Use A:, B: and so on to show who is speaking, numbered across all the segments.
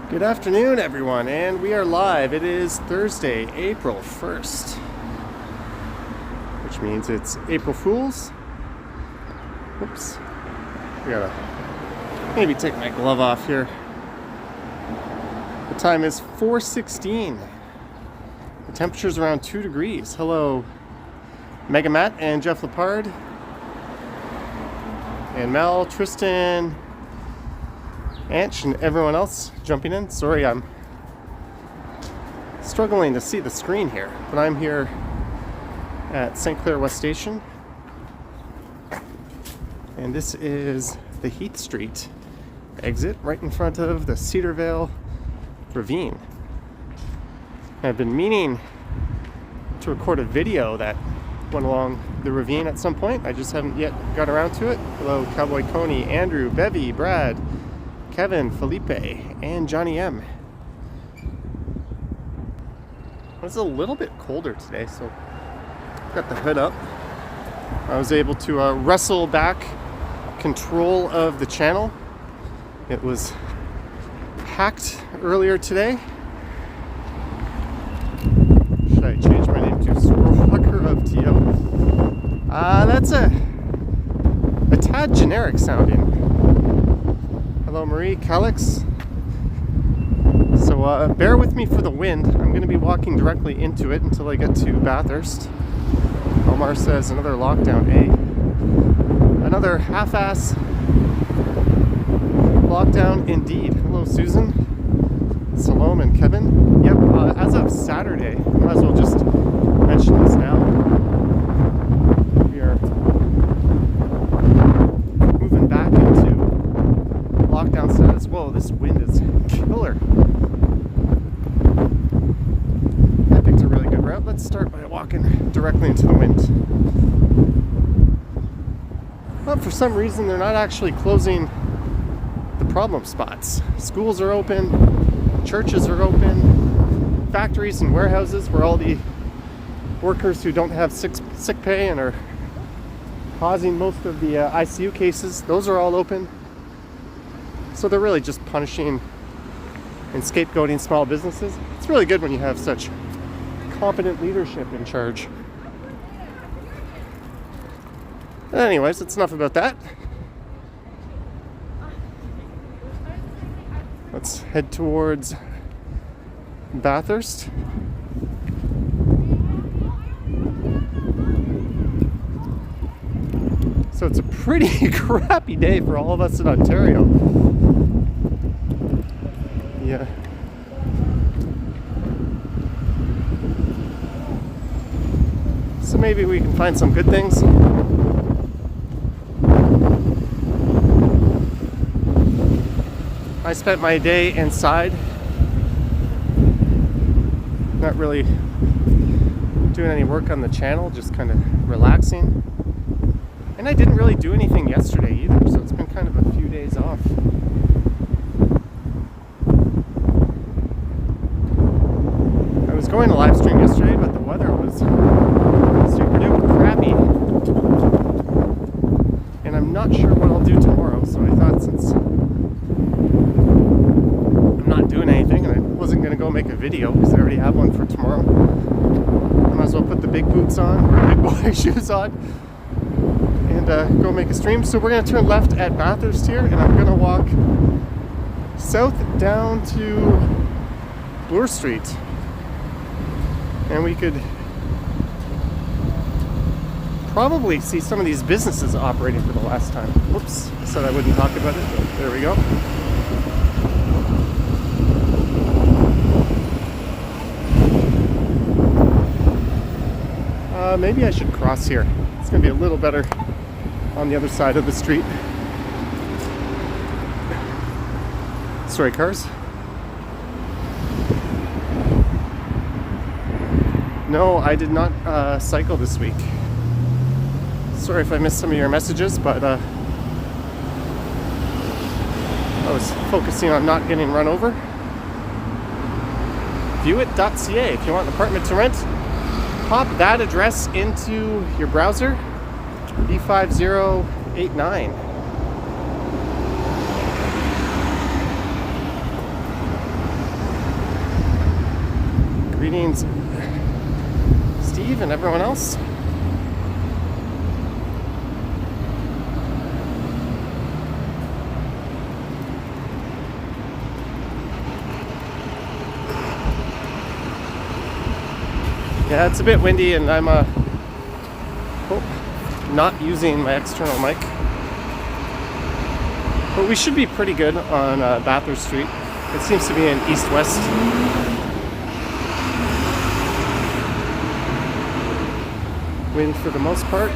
A: Good afternoon, everyone, and we are live. It is Thursday, April 1st, which means it's April Fool's. Oops. I gotta maybe take my glove off here. The time is 4:16. The temperature's around 2 degrees. Hello, Mega Matt and Jeff Lepard, and Mel, Tristan, Anch, and everyone else jumping in. Sorry, I'm struggling to see the screen here, but I'm here at St. Clair West Station, and this is the Heath Street exit right in front of the Cedarvale Ravine. I've been meaning to record a video that went along the ravine at some point. I just haven't yet got around to it. Hello, Cowboy Coney, Andrew, Bevy, Brad, Kevin, Felipe, and Johnny M. It's a little bit colder today, so got the hood up. I was able to wrestle back control of the channel. It was hacked earlier today. Should I change my name to Squirrelwalker of TO? That's a tad generic sounding. Hello, Marie, Calix. So bear with me for the wind. I'm going to be walking directly into it until I get to Bathurst. Omar says another lockdown, another half-ass lockdown indeed. Hello, Susan, Salome, and Kevin. Yep, as of Saturday, might as well just mention this now. We are moving back into lockdown status. Whoa, this wind is killer. I picked a really good route. Let's start by walking directly into the wind. But for some reason, they're not actually closing the problem spots. Schools are open, churches are open, factories and warehouses where all the workers who don't have sick pay and are causing most of the ICU cases, those are all open. So they're really just punishing and scapegoating small businesses. It's really good when you have such competent leadership in charge. Anyways, it's enough about that. Let's head towards Bathurst. So it's a pretty crappy day for all of us in Ontario. Yeah. So maybe we can find some good things. I spent my day inside, not really doing any work on the channel, just kind of relaxing. And I didn't really do anything yesterday either, so it's been kind of a few days off. I was going to live stream yesterday, but the weather was super duper crappy. And I'm not sure what I'll do tomorrow, so I thought since I'm not doing anything and I wasn't going to go make a video because I already have one for tomorrow, I might as well put the big boots on, or big boy shoes on, and go make a stream. So we're going to turn left at Bathurst here, and I'm going to walk south down to Bloor Street, and we could probably see some of these businesses operating for the last time. Whoops, I said I wouldn't talk about it, but there we go. Maybe I should cross here. It's going to be a little better on the other side of the street. Sorry, cars. No, I did not cycle this week. Sorry if I missed some of your messages, but I was focusing on not getting run over. Viewit.ca if you want an apartment to rent. Pop that address into your browser, B5089. Greetings, Steve and everyone else. Yeah, it's a bit windy and I'm not using my external mic. But we should be pretty good on Bathurst Street. It seems to be an east-west. Wind for the most part.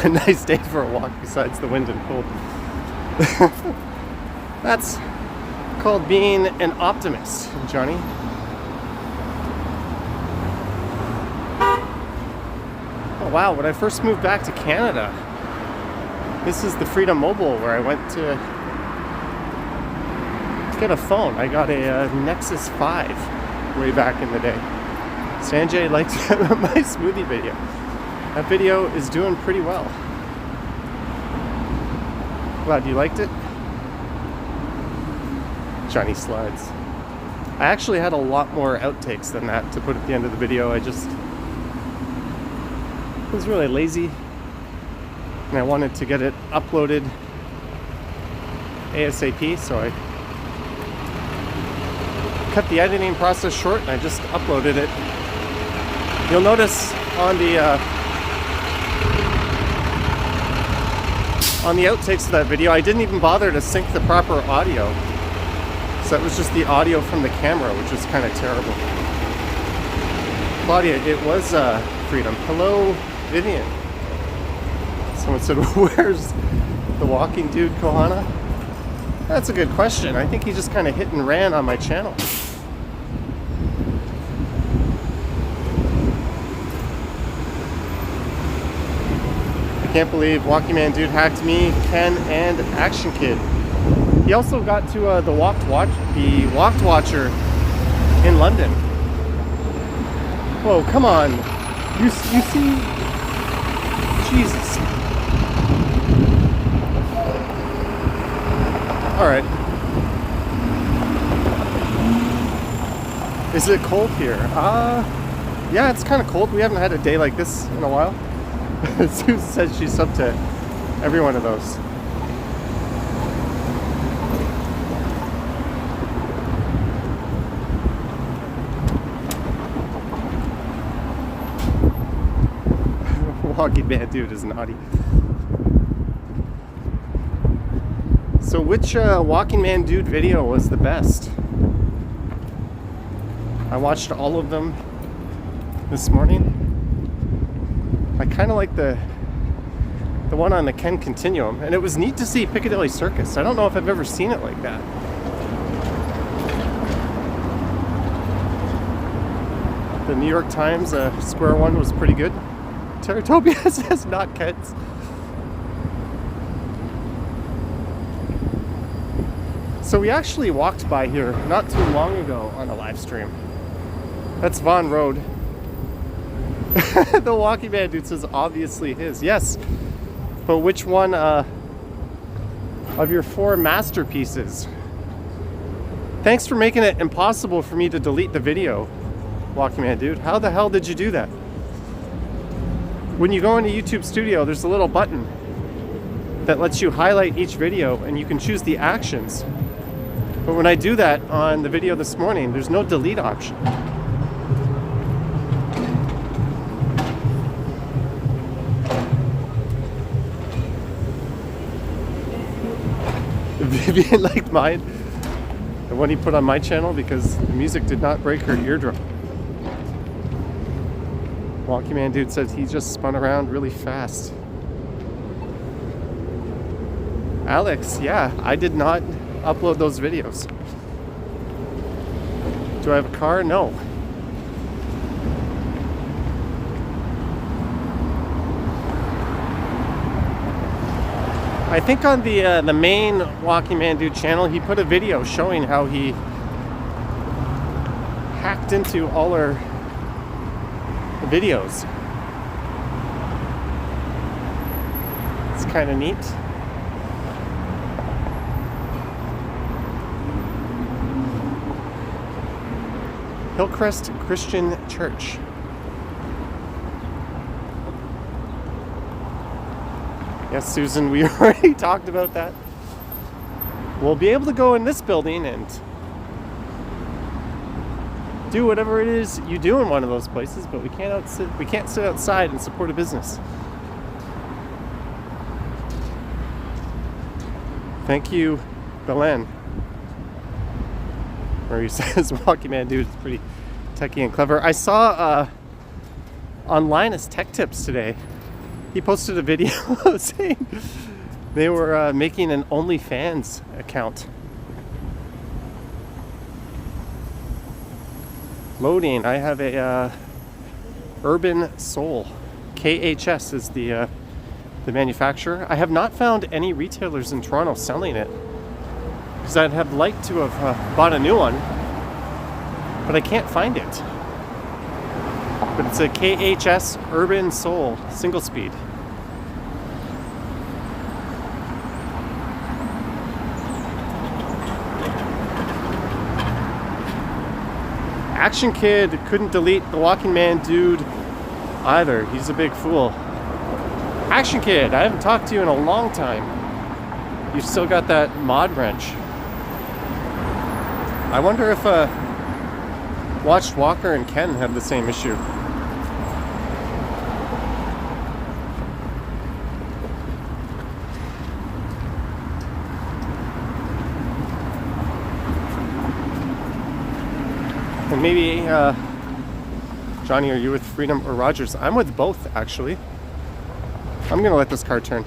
A: A nice day for a walk besides the wind and cold. That's called being an optimist, Johnny. Oh wow, when I first moved back to Canada, this is the Freedom Mobile where I went to get a phone. I got a Nexus 5 way back in the day. Sanjay liked my smoothie video. That video is doing pretty well. Glad you liked it. Johnny slides. I actually had a lot more outtakes than that to put at the end of the video. I just was really lazy and I wanted to get it uploaded ASAP, so I cut the editing process short and I just uploaded it. You'll notice on the outtakes of that video, I didn't even bother to sync the proper audio. So that was just the audio from the camera, which was kind of terrible. Claudia, it was Freedom. Hello, Vivian. Someone said, where's the walking dude, Kohana? That's a good question. I think he just kind of hit and ran on my channel. I can't believe Walking Man Dude hacked me, Ken, and Action Kid. He also got to the Walked Watcher in London. Whoa, come on. You see? Jesus. Alright. Is it cold here? Yeah, it's kind of cold. We haven't had a day like this in a while. Sue says she's up to every one of those. Walking Man Dude is naughty. So which Walking Man Dude video was the best? I watched all of them this morning. I kind of like the one on the Ken Continuum, and it was neat to see Piccadilly Circus. I don't know if I've ever seen it like that. The New York Times Square one was pretty good. Teratopia says not Ken's. So we actually walked by here not too long ago on a live stream. That's Vaughan Road. The Walking Man Dude says obviously his. Yes, but which one of your 4 masterpieces? Thanks for making it impossible for me to delete the video, Walking Man Dude. How the hell did you do that? When you go into YouTube Studio, there's a little button that lets you highlight each video and you can choose the actions. But when I do that on the video this morning, there's no delete option. Vivian liked mine, the one he put on my channel, because the music did not break her eardrum. Walking Man Dude says he just spun around really fast. Alex, yeah, I did not upload those videos. Do I have a car? No. I think on the main Walking Man Dude channel, he put a video showing how he hacked into all our videos. It's kind of neat. Hillcrest Christian Church. Yes, Susan, we already talked about that. We'll be able to go in this building and do whatever it is you do in one of those places, but we can't sit outside and support a business. Thank you, Belen. Where he says, Walking Man Dude is pretty techie and clever. I saw on Linus Tech Tips today, he posted a video saying they were making an OnlyFans account. Loading. I have a Urban Soul. KHS is the manufacturer. I have not found any retailers in Toronto selling it, because I'd have liked to have bought a new one, but I can't find it. But it's a KHS Urban Soul single speed. Action Kid couldn't delete the Walking Man Dude either. He's a big fool. Action Kid, I haven't talked to you in a long time. You've still got that mod wrench. I wonder if Watched Walker and Ken have the same issue. And maybe, Johnny, are you with Freedom or Rogers? I'm with both, actually. I'm gonna let this car turn.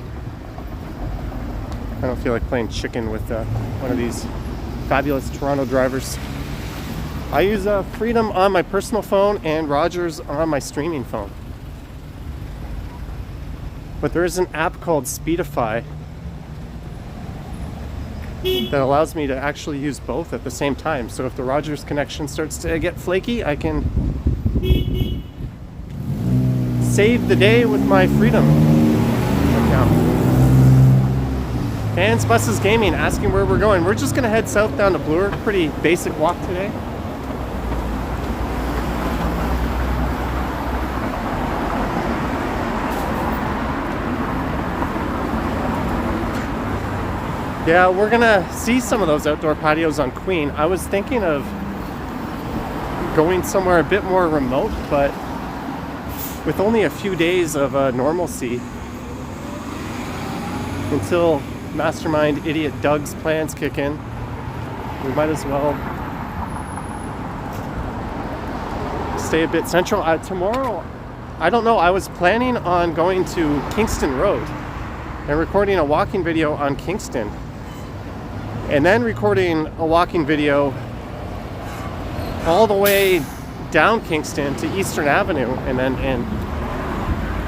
A: I don't feel like playing chicken with one of these fabulous Toronto drivers. I use Freedom on my personal phone and Rogers on my streaming phone. But there is an app called Speedify that allows me to actually use both at the same time. So if the Rogers connection starts to get flaky, I can save the day with my Freedom account. Fans Buses Gaming asking where we're going. We're just gonna head south down to Bloor. Pretty basic walk today. Yeah, we're gonna see some of those outdoor patios on Queen. I was thinking of going somewhere a bit more remote, but with only a few days of normalcy until Mastermind Idiot Doug's plans kick in, we might as well stay a bit central. Tomorrow, I don't know, I was planning on going to Kingston Road and recording a walking video on Kingston, and then recording a walking video all the way down Kingston to Eastern Avenue and then in.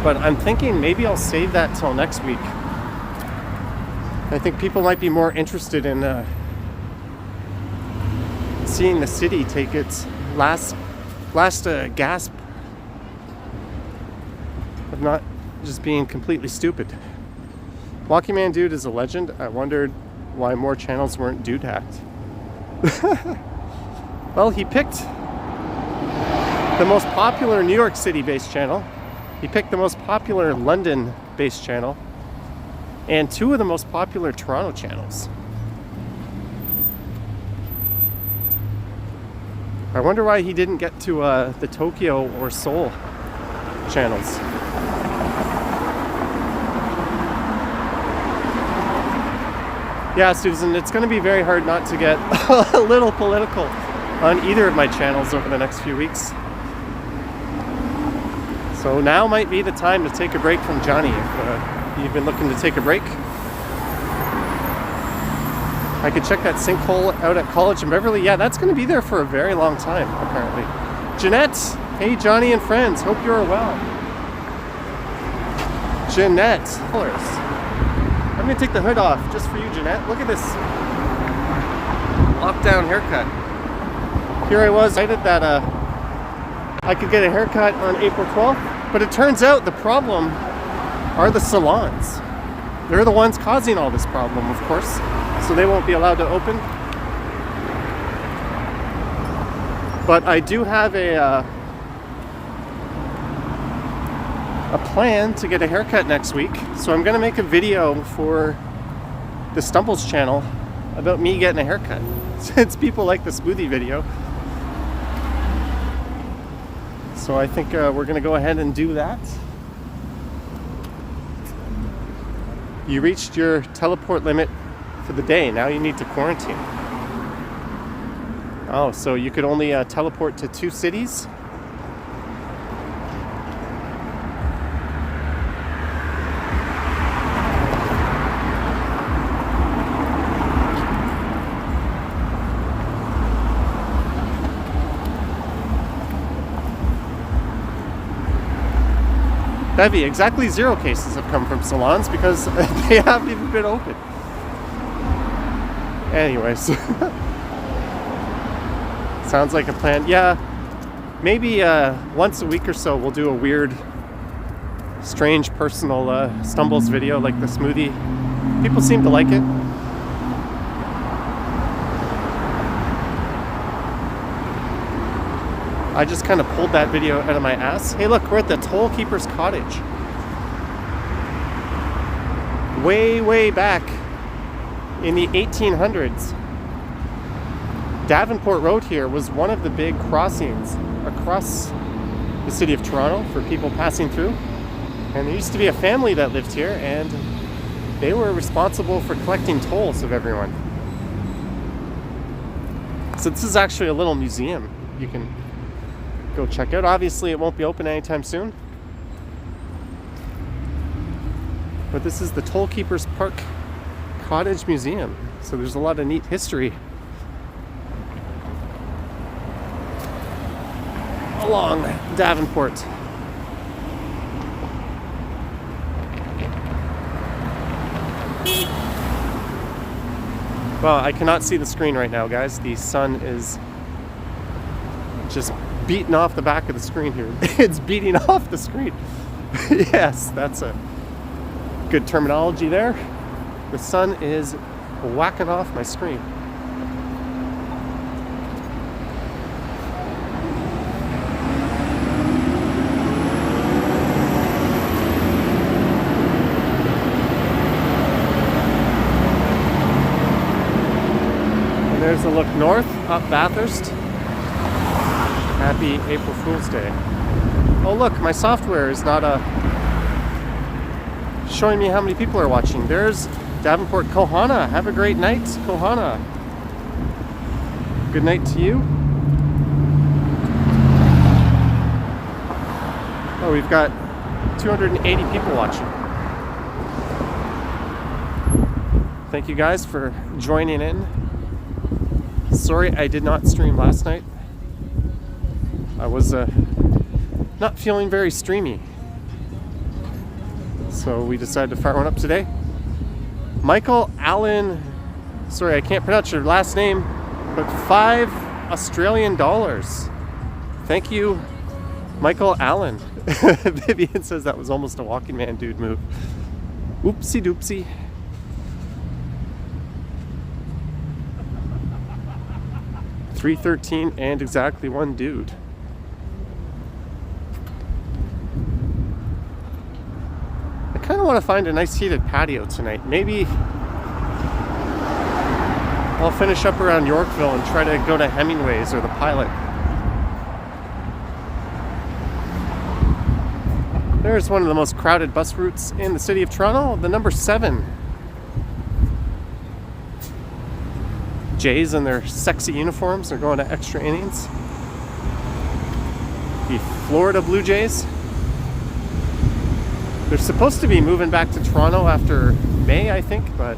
A: But I'm thinking maybe I'll save that till next week. I think people might be more interested in seeing the city take its last gasp of not just being completely stupid. Walking Man Dude is a legend. I wondered why more channels weren't dude-hacked. Well, he picked the most popular New York City-based channel. He picked the most popular London-based channel. And two of the most popular Toronto channels. I wonder why he didn't get to the Tokyo or Seoul channels. Yeah, Susan, it's going to be very hard not to get a little political on either of my channels over the next few weeks. So now might be the time to take a break from Johnny if you've been looking to take a break. I could check that sinkhole out at College in Beverly. Yeah, that's going to be there for a very long time, apparently. Jeanette, hey Johnny and friends, hope you're well. Jeanette, I'm going to take the hood off just for you, Jeanette. Look at this lockdown haircut. Here I was excited that I could get a haircut on April 12th, but it turns out the problem are the salons. They're the ones causing all this problem, of course, so they won't be allowed to open. But I do have a plan to get a haircut next week. So I'm going to make a video for the Stumbles channel about me getting a haircut. Since people like the smoothie video. So I think we're going to go ahead and do that. You reached your teleport limit for the day. Now you need to quarantine. Oh, so you could only teleport to 2 cities? Heavy. Exactly 0 cases have come from salons because they haven't even been open. Anyways. Sounds like a plan. Yeah, maybe once a week or so we'll do a weird, strange personal Stumbles video like the smoothie. People seem to like it. I just kind of pulled that video out of my ass. Hey look, we're at the Toll Keeper's Cottage. Way back in the 1800s, Davenport Road here was one of the big crossings across the city of Toronto for people passing through. And there used to be a family that lived here, and they were responsible for collecting tolls of everyone. So this is actually a little museum you can go check out. Obviously, it won't be open anytime soon. But this is the Toll Keeper's Park Cottage Museum. So there's a lot of neat history along Davenport. Well, I cannot see the screen right now, guys. The sun is just beating off the back of the screen here. It's beating off the screen. Yes, that's a good terminology there. The sun is whacking off my screen. And there's a look north, up Bathurst. Happy April Fool's Day. Oh look, my software is not showing me how many people are watching. There's Davenport, Kohana. Have a great night, Kohana. Good night to you. Oh, we've got 280 people watching. Thank you guys for joining in. Sorry I did not stream last night. I was not feeling very streamy. So we decided to fire one up today. Michael Allen, sorry I can't pronounce your last name, but $5 Australian. Thank you, Michael Allen. Vivian says that was almost a Walking Man dude move. Oopsie doopsie. $3.13 and exactly 1 dude. I kind of want to find a nice heated patio tonight. Maybe I'll finish up around Yorkville and try to go to Hemingway's or the Pilot. There's one of the most crowded bus routes in the city of Toronto, the number 7. Jays in their sexy uniforms are going to extra innings. The Florida Blue Jays. They're supposed to be moving back to Toronto after May, I think, but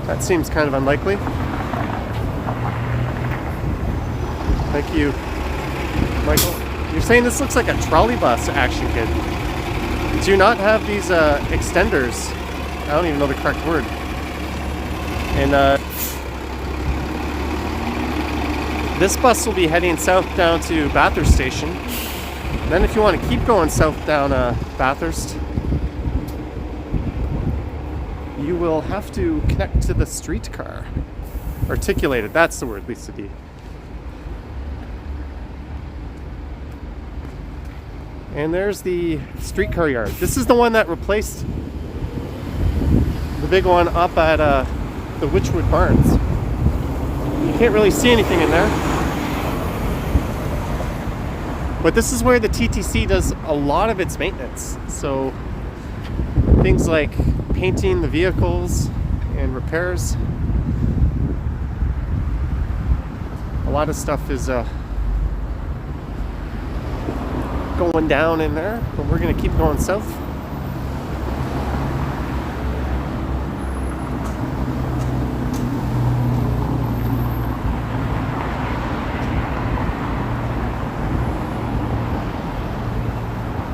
A: that seems kind of unlikely. Thank you, Michael. You're saying this looks like a trolley bus, Action Kid. Do you not have these extenders? I don't even know the correct word. And this bus will be heading south down to Bathurst Station. Then if you want to keep going south down Bathurst, you will have to connect to the streetcar. Articulated, that's the word, Lisa D. And there's the streetcar yard. This is the one that replaced the big one up at the Witchwood Barns. You can't really see anything in there. But this is where the TTC does a lot of its maintenance. So things like painting the vehicles and repairs. A lot of stuff is going down in there, but we're going to keep going south.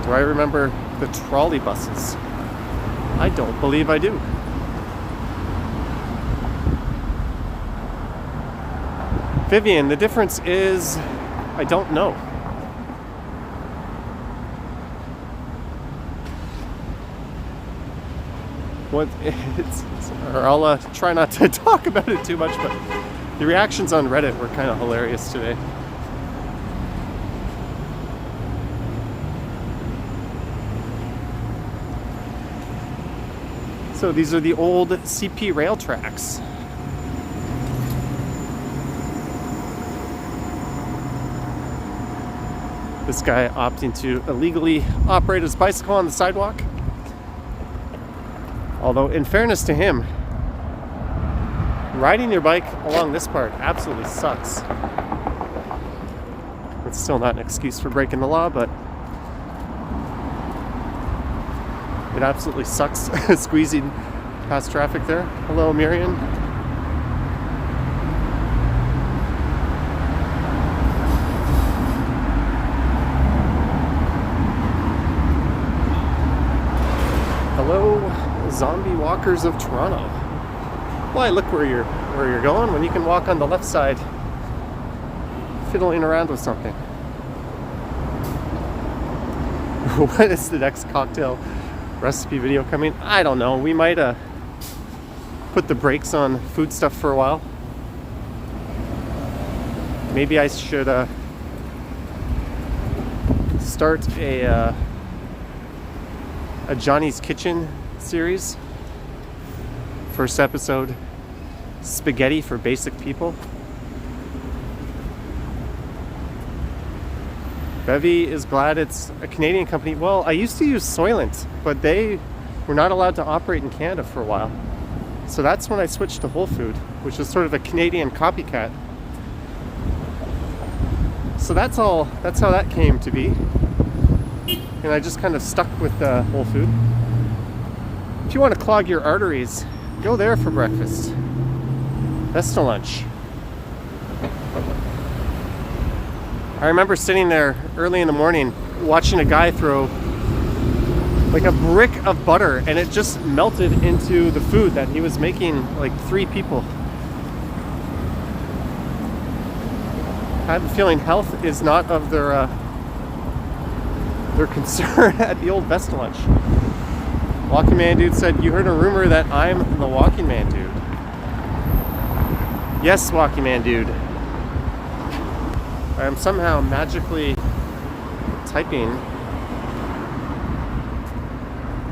A: Do I remember the trolley buses? I don't believe I do. Vivian, the difference is I don't know. What it's, or I'll try not to talk about it too much, but the reactions on Reddit were kind of hilarious today. So these are the old CP rail tracks. This guy opting to illegally operate his bicycle on the sidewalk. Although, in fairness to him, riding your bike along this part absolutely sucks. It's still not an excuse for breaking the law, but it absolutely sucks squeezing past traffic there. Hello, Miriam. Hello, zombie walkers of Toronto. Why, look where you're going when you can walk on the left side, fiddling around with something. When is the next cocktail recipe video coming? I don't know. We might put the brakes on food stuff for a while. Maybe I should start a Johnny's Kitchen series. First episode, spaghetti for basic people. Bevy is glad it's a Canadian company. Well, I used to use Soylent, but they were not allowed to operate in Canada for a while. So that's when I switched to Whole Food, which is sort of a Canadian copycat. So that's how that came to be. And I just kind of stuck with Whole Food. If you want to clog your arteries, go there for breakfast. Best to lunch. I remember sitting there early in the morning watching a guy throw like a brick of butter, and it just melted into the food that he was making like 3 people. I have a feeling health is not of their concern at the old Vesta lunch. Walking Man Dude said, "You heard a rumor that I'm the Walking Man Dude." Yes, Walking Man Dude. I am somehow magically typing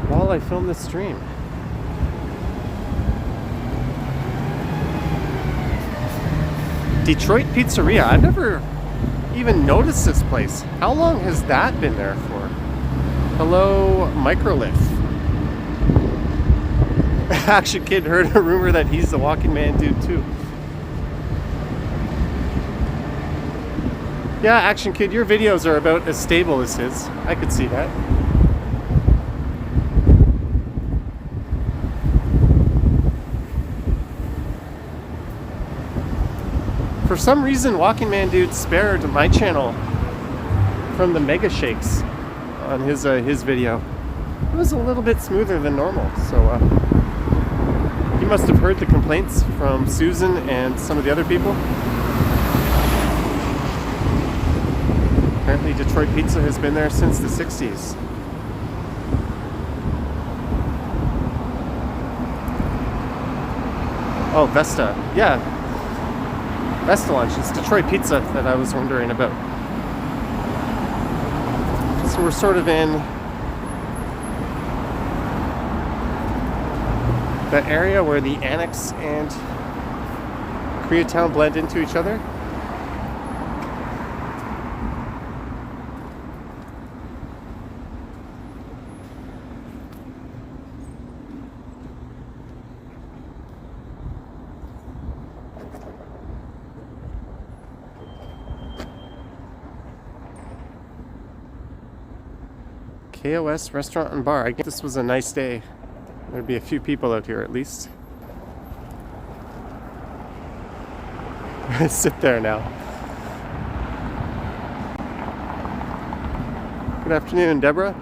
A: while I film this stream. Detroit Pizzeria. I've never even noticed this place. How long has that been there for? Hello, Microlith. Action Kid heard a rumor that he's the Walking Man Dude too. Yeah, Action Kid, your videos are about as stable as his. I could see that. For some reason, Walking Man Dude spared my channel from the mega shakes on his video. It was a little bit smoother than normal, so he must have heard the complaints from Susan and some of the other people. Apparently Detroit Pizza has been there since the 60s. Oh, Vesta. Yeah. Vesta lunch. It's Detroit Pizza that I was wondering about. Just So we're sort of in the area where the Annex and Koreatown blend into each other. KOS Restaurant and Bar. I guess this was a nice day. There'd be a few people out here at least. Sit there now. Good afternoon, Deborah.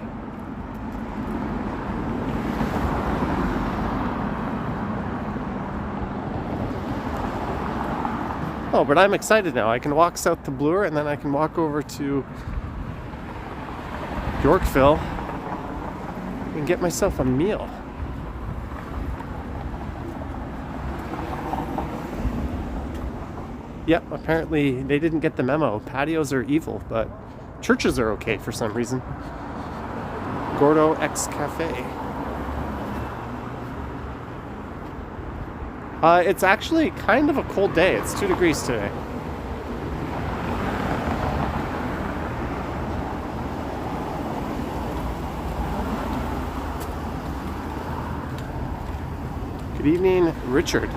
A: Oh, but I'm excited now. I can walk south to Bloor and then I can walk over to Yorkville and get myself a meal. Yep, apparently they didn't get the memo. Patios are evil, but churches are okay for some reason. Gordo X Cafe. It's actually kind of a cold day. It's 2 degrees today. Good evening, Richard.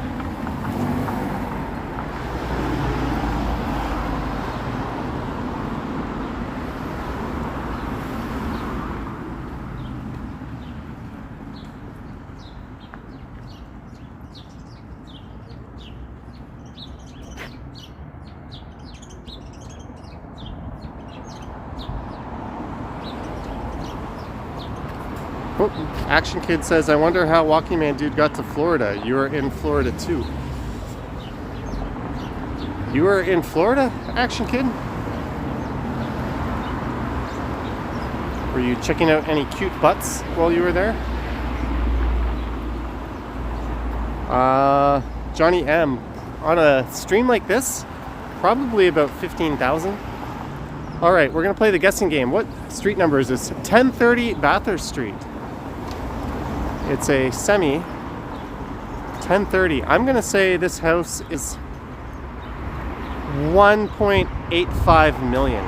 A: Oh, Action Kid says, I wonder how Walking Man Dude got to Florida. You were in Florida too. You were in Florida, Action Kid? Were you checking out any cute butts while you were there? Johnny M. On a stream like this, probably about 15,000. Alright, we're going to play the guessing game. What street number is this? 1030 Bathurst Street. It's a semi. 1030. I'm going to say this house is 1.85 million.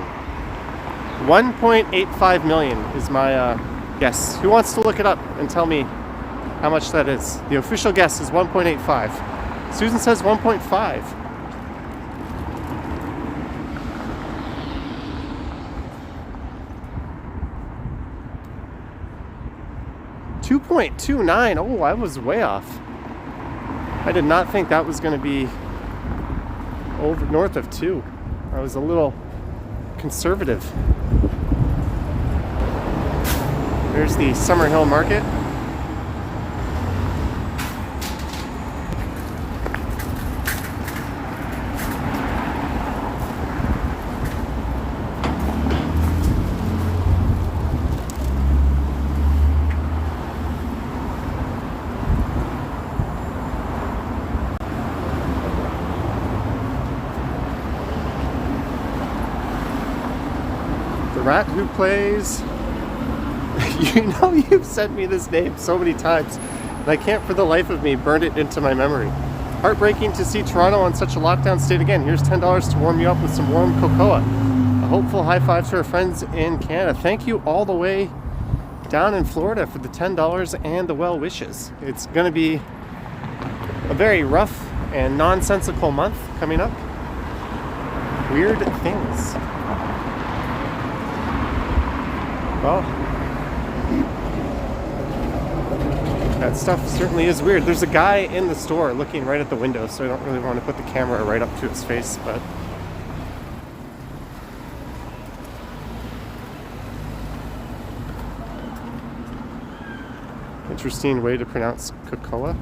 A: 1.85 million is my guess. Who wants to look it up and tell me how much that is? The official guess is 1.85. Susan says 1.5. $2.29. Oh, I was way off. I did not think that was going to be over north of 2. I was a little conservative. There's the Summerhill Market. Rat who plays. You know, you've sent me this name so many times, and I can't for the life of me burn it into my memory. Heartbreaking to see Toronto on such a lockdown state again. Here's $10 to warm you up with some warm cocoa. A hopeful high five to our friends in Canada. Thank you all the way down in Florida for the $10 and the well wishes. It's going to be a very rough and nonsensical month coming up. Weird things. Well, that stuff certainly is weird. There's a guy in the store looking right at the window, so I don't really want to put the camera right up to his face, but interesting way to pronounce cocoa.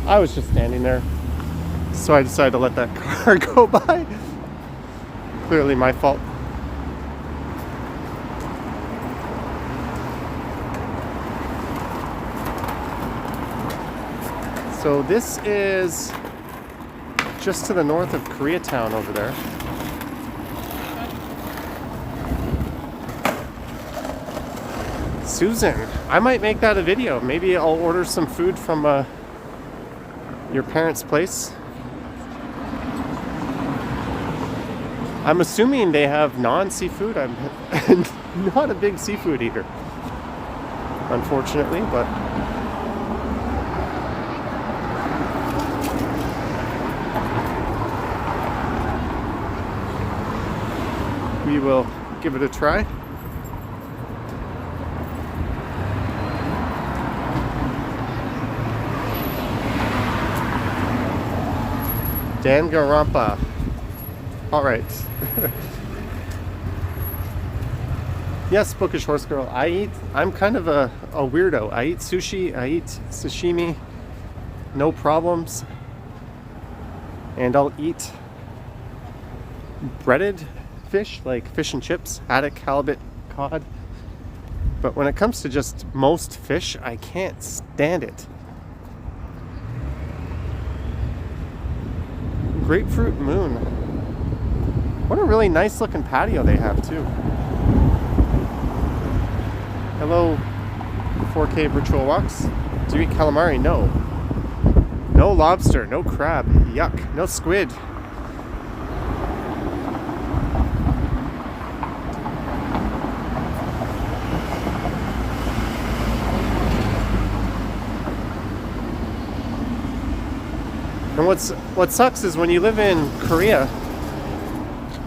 A: I was just standing there, so I decided to let that car go by. Clearly my fault. So this is just to the north of Koreatown over there. Susan, I might make that a video. Maybe I'll order some food from your parents' place. I'm assuming they have non-seafood. I'm not a big seafood eater, unfortunately, but we will give it a try. Danganronpa. All right. Yes, bookish horse girl. I'm kind of a weirdo. I eat sushi, I eat sashimi, no problems. And I'll eat breaded fish, like fish and chips, haddock, halibut, cod. But when it comes to just most fish, I can't stand it. Grapefruit Moon. What a really nice looking patio they have too. Hello, 4K virtual walks. Do you eat calamari? No. No lobster, no crab, yuck, no squid. And what sucks is when you live in Korea,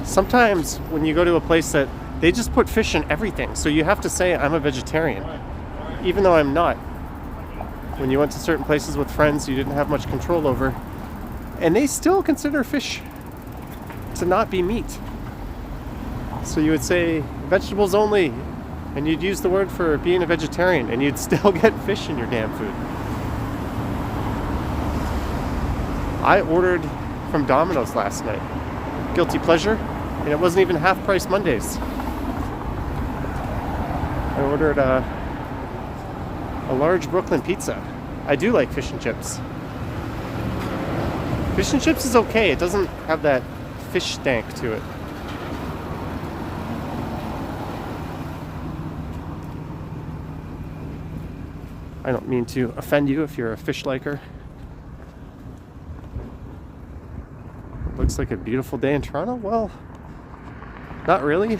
A: sometimes when you go to a place that they just put fish in everything, so you have to say I'm a vegetarian, even though I'm not. When you went to certain places with friends you didn't have much control over, and they still consider fish to not be meat. So you would say vegetables only, and you'd use the word for being a vegetarian, and you'd still get fish in your damn food. I ordered from Domino's last night. Guilty pleasure. And it wasn't even half price Mondays. I ordered a large Brooklyn pizza. I do like fish and chips. Fish and chips is okay. It doesn't have that fish stank to it. I don't mean to offend you if you're a fish liker. Looks like a beautiful day in Toronto. Well, not really.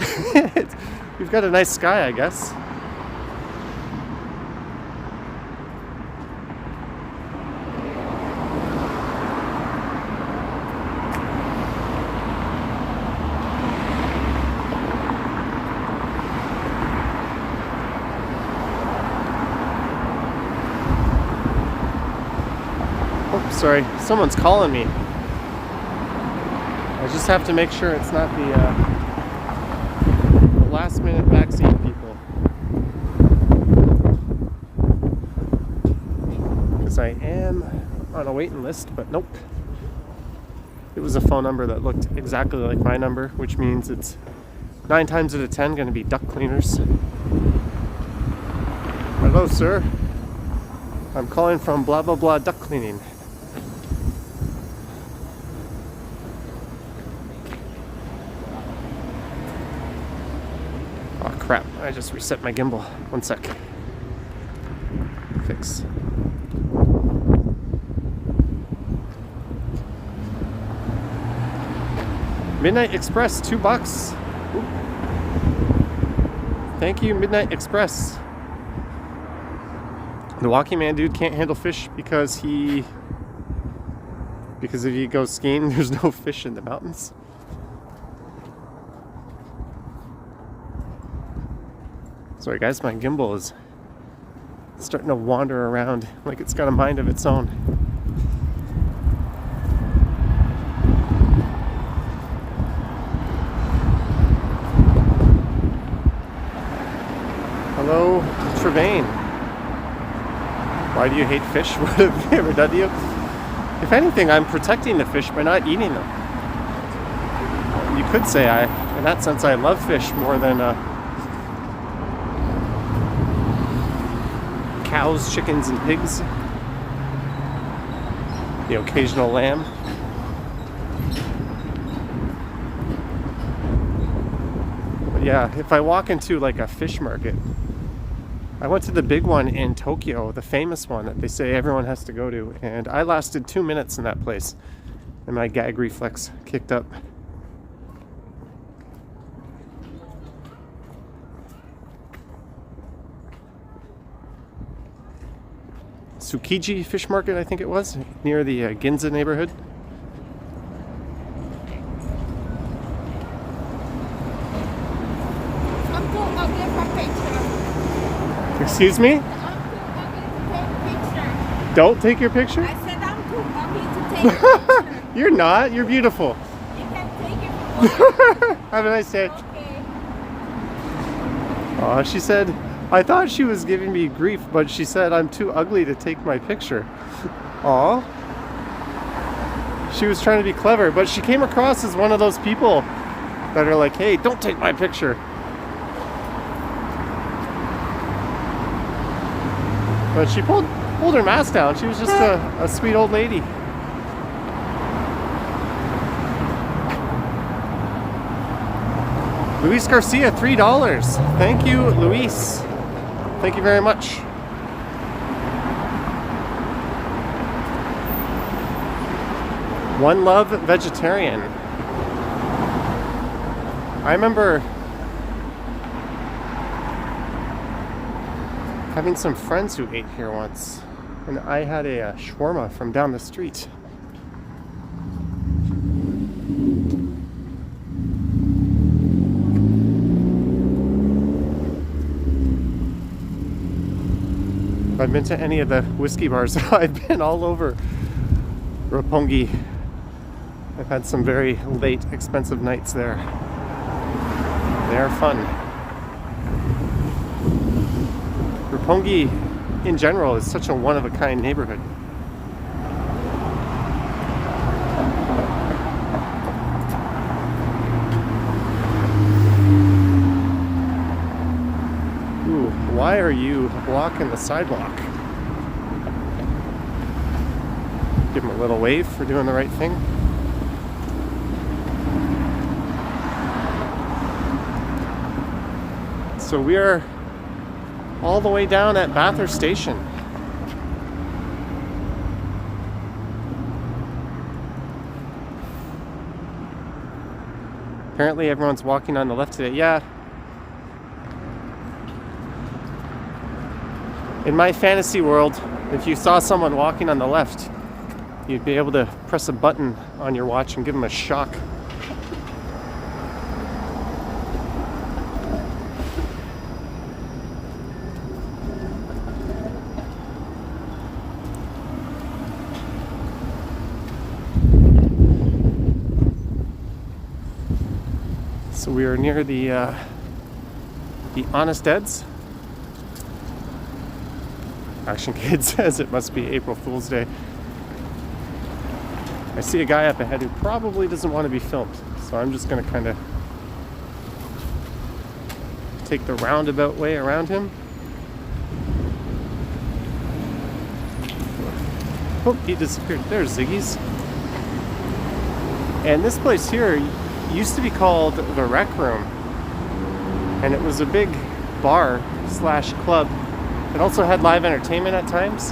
A: We've got a nice sky, I guess. Oh, sorry. Someone's calling me. I just have to make sure it's not the last minute vaccine people. Because I am on a waiting list, but nope. It was a phone number that looked exactly like my number, which means it's 9 times out of 10 going to be duct cleaners. Hello, sir. I'm calling from blah blah blah duct cleaning. Oh crap, I just reset my gimbal. 1 sec. Fix. Midnight Express, $2. Ooh. Thank you, Midnight Express. The Walking Man dude can't handle fish because if he goes skiing, there's no fish in the mountains. Sorry guys, my gimbal is starting to wander around like it's got a mind of its own. Hello, Trevane. Why do you hate fish? What have they ever done to you? If anything, I'm protecting the fish by not eating them. You could say in that sense, I love fish more than cows, chickens, and pigs. the occasional lamb. But yeah, if I walk into like a fish market, I went to the big one in Tokyo, the famous one that they say everyone has to go to, and I lasted 2 minutes in that place, and my gag reflex kicked up. Tsukiji Fish Market, I think it was, near the Ginza neighborhood.
B: I'm too ugly for picture.
A: Excuse me?
B: I'm too ugly to take picture.
A: Don't take your picture?
B: I said I'm too ugly to take picture.
A: You're not. You're beautiful.
B: You can take it.
A: Have a nice day.
B: Okay.
A: Aw, she said, I thought she was giving me grief, but she said I'm too ugly to take my picture. Aw. She was trying to be clever, but she came across as one of those people that are like, hey, don't take my picture. But she pulled her mask down. She was just a sweet old lady. Luis Garcia, $3. Thank you, Luis. Thank you very much. One Love Vegetarian. I remember having some friends who ate here once, and I had a shawarma from down the street. If I've been to any of the whiskey bars, I've been all over Roppongi. I've had some very late, expensive nights there. They are fun. Roppongi, in general, is such a one-of-a-kind neighborhood. Ooh, why are you blocking the sidewalk? Give him a little wave for doing the right thing. So we are all the way down at Bathurst Station. Apparently everyone's walking on the left today. Yeah. In my fantasy world, if you saw someone walking on the left, you'd be able to press a button on your watch and give them a shock. So we are near the Honest Eds. Action Kid says it must be April Fool's Day. I see a guy up ahead who probably doesn't want to be filmed, so I'm just going to kind of take the roundabout way around him. Oh, he disappeared. There's Ziggy's. And this place here used to be called the Rec Room, and it was a big bar slash club. It also had live entertainment at times,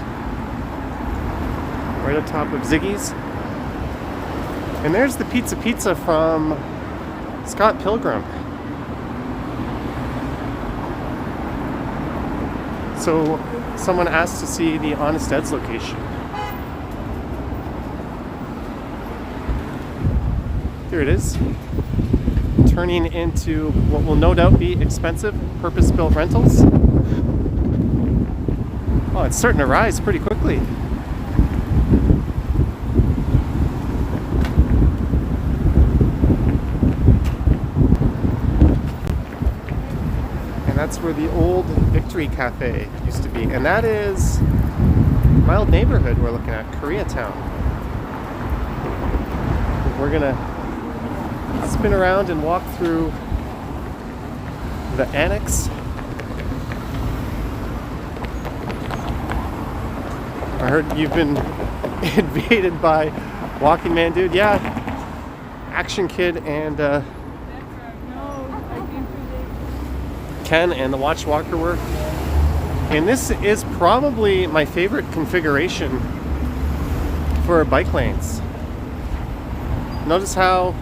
A: right up top of Ziggy's. And there's the Pizza from Scott Pilgrim. So someone asked to see the Honest Ed's location. Here it is, turning into what will no doubt be expensive purpose-built rentals. Oh, it's starting to rise pretty quickly. And that's where the old Victory Cafe used to be. And that is my old neighborhood we're looking at, Koreatown. We're gonna spin around and walk through the annex. I heard you've been invaded by Walking Man Dude. Yeah, Action Kid and Ken and the Watchwalker were. And this is probably my favorite configuration for bike lanes. Notice how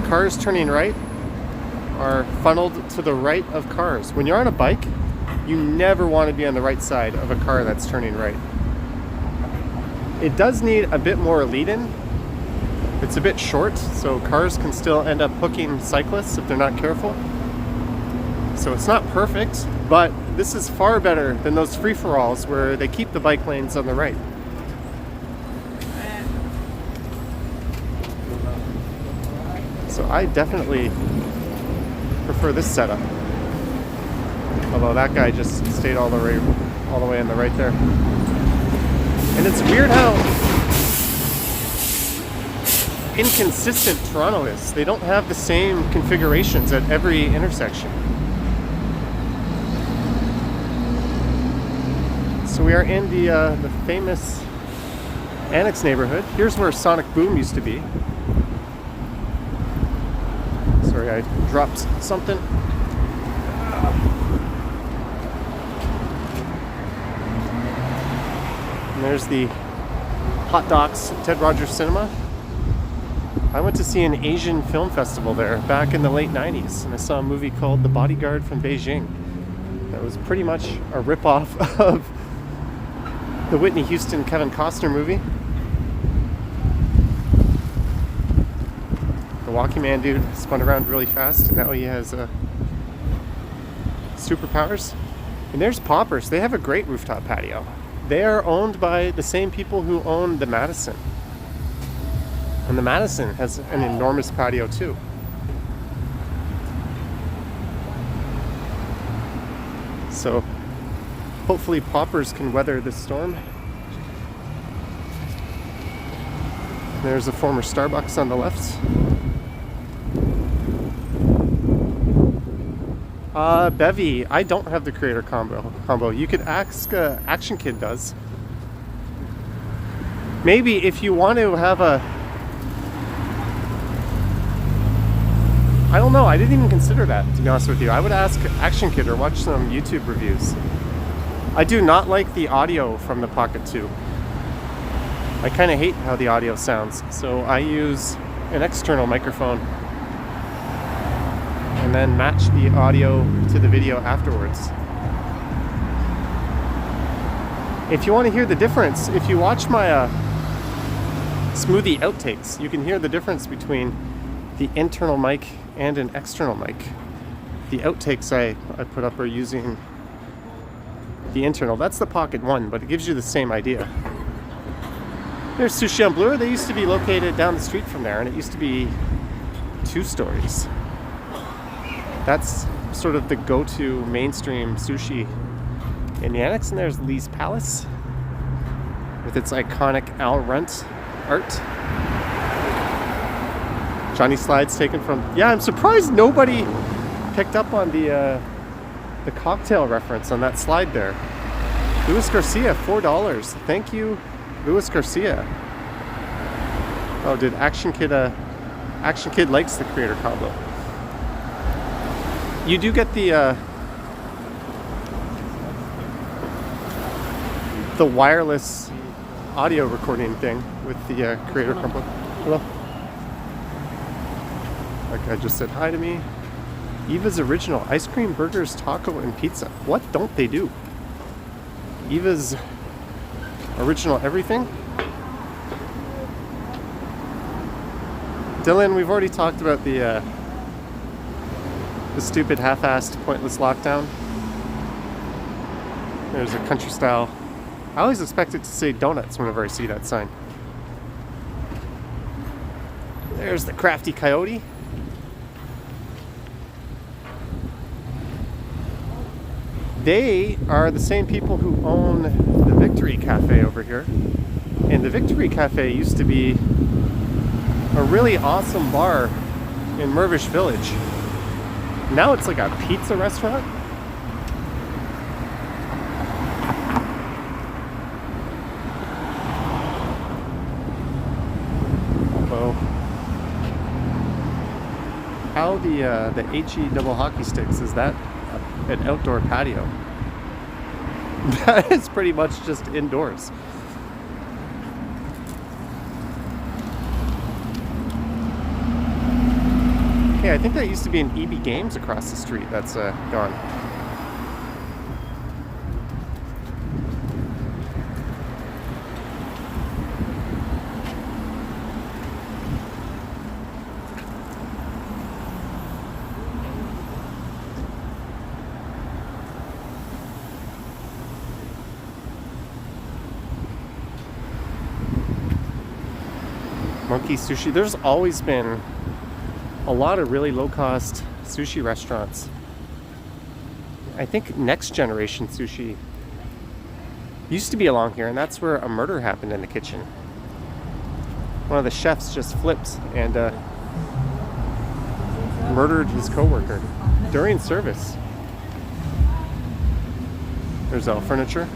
A: cars turning right are funneled to the right of cars. When you're on a bike, you never want to be on the right side of a car that's turning right. It does need a bit more lead-in. It's a bit short, so cars can still end up hooking cyclists if they're not careful. So it's not perfect, but this is far better than those free-for-alls where they keep the bike lanes on the right. So I definitely prefer this setup. Although that guy just stayed all the way on the right there. And it's weird how inconsistent Toronto is. They don't have the same configurations at every intersection. So we are in the famous Annex neighborhood. Here's where Sonic Boom used to be. Sorry, I dropped something. And there's the Hot Docs Ted Rogers Cinema. I went to see an Asian film festival there back in the late 90s, and I saw a movie called The Bodyguard from Beijing. That was pretty much a ripoff of the Whitney Houston Kevin Costner movie. The Walking Man Dude spun around really fast, and now he has superpowers. And there's Poppers. They have a great rooftop patio. They are owned by the same people who own the Madison. And the Madison has an enormous patio too. So hopefully Poppers can weather this storm. There's a former Starbucks on the left. Bevy, I don't have the creator combo. You could ask, Action Kid does. Maybe if you want to have a... I don't know, I didn't even consider that, to be honest with you. I would ask Action Kid or watch some YouTube reviews. I do not like the audio from the Pocket 2. I kind of hate how the audio sounds, so I use an external microphone and then match the audio to the video afterwards. If you want to hear the difference, if you watch my smoothie outtakes, you can hear the difference between the internal mic and an external mic. The outtakes I put up are using the internal. That's the Pocket 1, but it gives you the same idea. There's Sushi on Bloor. They used to be located down the street from there, and it used to be 2 stories. That's sort of the go-to mainstream sushi in the Annex. And there's Lee's Palace with its iconic Al Runt art. Johnny Slides taken from... Yeah, I'm surprised nobody picked up on the cocktail reference on that slide there. Luis Garcia, $4. Thank you, Luis Garcia. Oh, did Action Kid... Action Kid likes the creator combo. You do get the wireless audio recording thing with the creator combo. Hello. That guy just said hi to me. Eva's Original ice cream, burgers, taco, and pizza. What don't they do? Eva's Original everything. Dylan, we've already talked about the stupid half-assed pointless lockdown. There's a country style. I always expect it to say donuts whenever I see that sign. There's the Crafty Coyote. They are the same people who own the Victory Cafe over here. And the Victory Cafe used to be a really awesome bar in Mirvish Village. Now it's like a pizza restaurant. How the HE double hockey sticks is that an outdoor patio? That is pretty much just indoors. Okay, I think that used to be an EB Games across the street. That's gone. Monkey Sushi. There's always been a lot of really low-cost sushi restaurants. I think Next Generation Sushi used to be along here, and that's where a murder happened in the kitchen. One of the chefs just flipped and murdered his coworker during service. There's all furniture.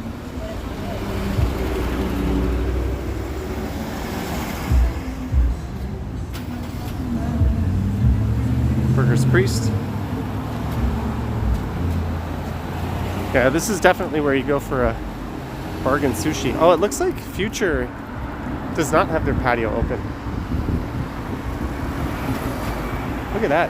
A: Burger's Priest. Yeah, this is definitely where you go for a bargain sushi. Oh, it looks like Future does not have their patio open. Look at that.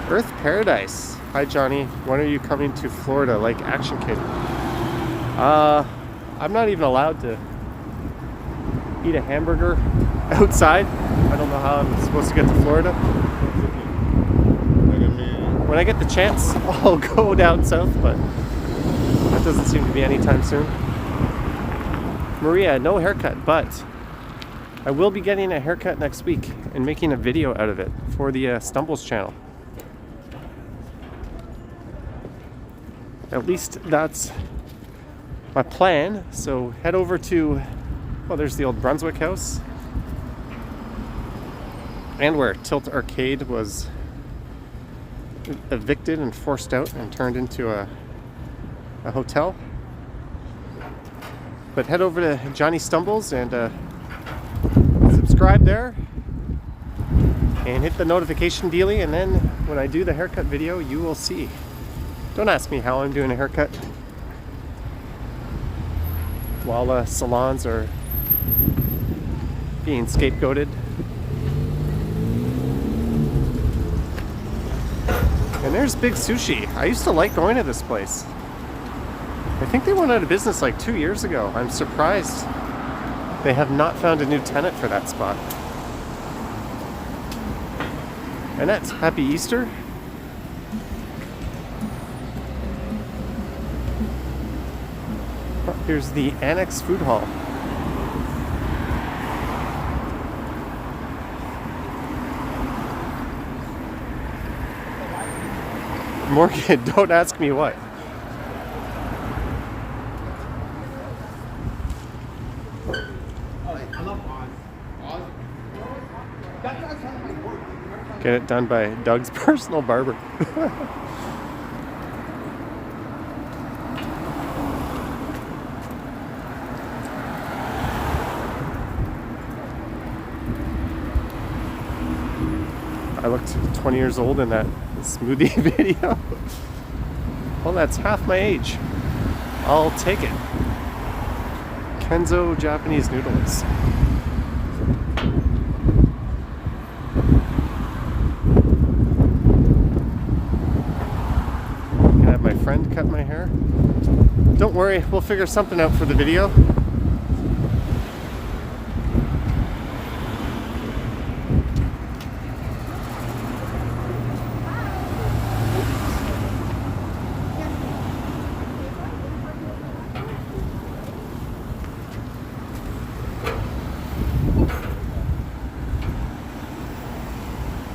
A: Earth Paradise. Hi, Johnny. When are you coming to Florida like Action Kid? I'm not even allowed to eat a hamburger outside. I don't know how I'm supposed to get to Florida. When I get the chance, I'll go down south, but that doesn't seem to be anytime soon. Maria, no haircut, but I will be getting a haircut next week and making a video out of it for the Stumbles channel. At least that's my plan. So head over to, well, there's the old Brunswick house, and where Tilt Arcade was evicted and forced out and turned into a hotel. But head over to Johnny Stumbles and subscribe there and hit the notification dealie, and then when I do the haircut video, you will see. Don't ask me how I'm doing a haircut while salons are being scapegoated. And there's Big Sushi. I used to like going to this place. I think they went out of business like 2 years ago. I'm surprised they have not found a new tenant for that spot. Annette, happy Easter. Oh, here's the Annex Food Hall. Morgan, don't ask me what. Get it done by Doug's personal barber. I looked 20 years old in that smoothie video. Well, that's half my age. I'll take it. Kenzo Japanese noodles. Gonna have my friend cut my hair. Don't worry, we'll figure something out for the video.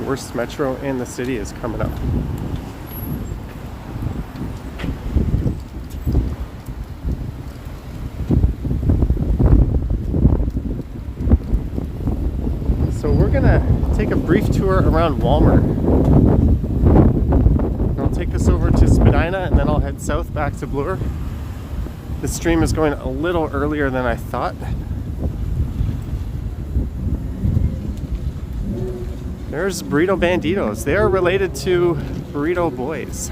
A: Worst metro in the city is coming up. So we're gonna take a brief tour around Walmart. I'll take us over to Spadina and then I'll head south back to Bloor. The stream is going a little earlier than I thought. There's Burrito Banditos. They are related to Burrito Boys.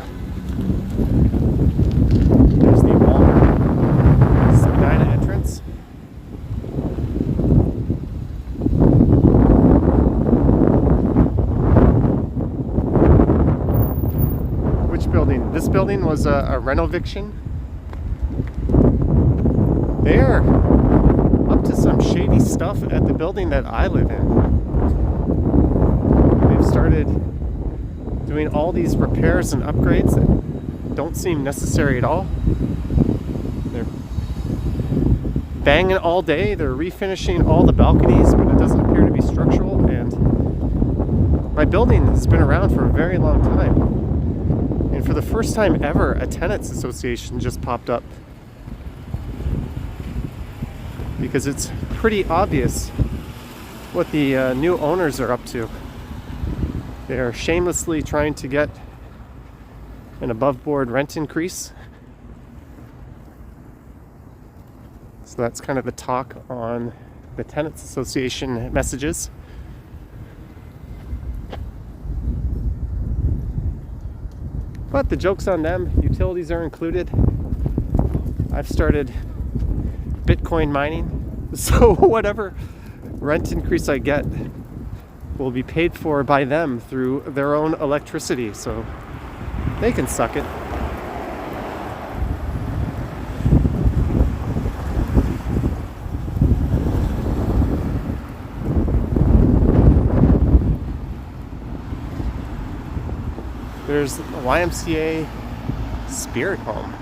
A: There's the Walmart Spadina entrance. Which building? This building was a renoviction. They're up to some shady stuff at the building that I live in. They've started doing all these repairs and upgrades that don't seem necessary at all. They're banging all day. They're refinishing all the balconies, but it doesn't appear to be structural. And my building has been around for a very long time. And for the first time ever, a tenants association just popped up. Because it's pretty obvious what the new owners are up to. They are shamelessly trying to get an above-board rent increase. So that's kind of the talk on the Tenants Association messages. But the joke's on them. Utilities are included. I've started Bitcoin mining, so whatever rent increase I get will be paid for by them through their own electricity, so they can suck it. There's the YMCA Spirit Home.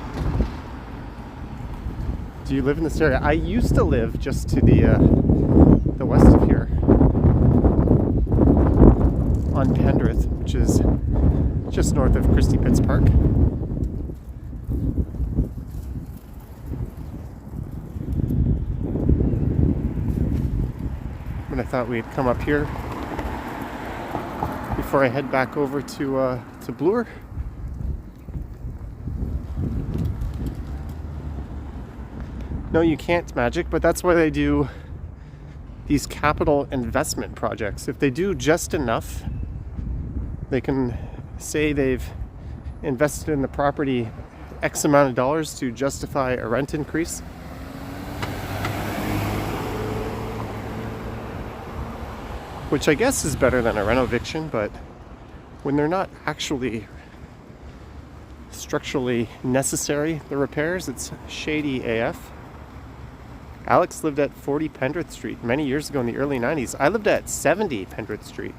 A: Do you live in this area? I used to live just to the west of here, on Pendrith, which is just north of Christie Pitts Park. And I thought we'd come up here before I head back over to Bloor. No, you can't magic, but that's why they do these capital investment projects. If they do just enough, they can say they've invested in the property X amount of dollars to justify a rent increase. Which I guess is better than a renoviction, but when they're not actually structurally necessary, the repairs, it's shady AF. Alex lived at 40 Pendrith Street many years ago in the early 90s. I lived at 70 Pendrith Street.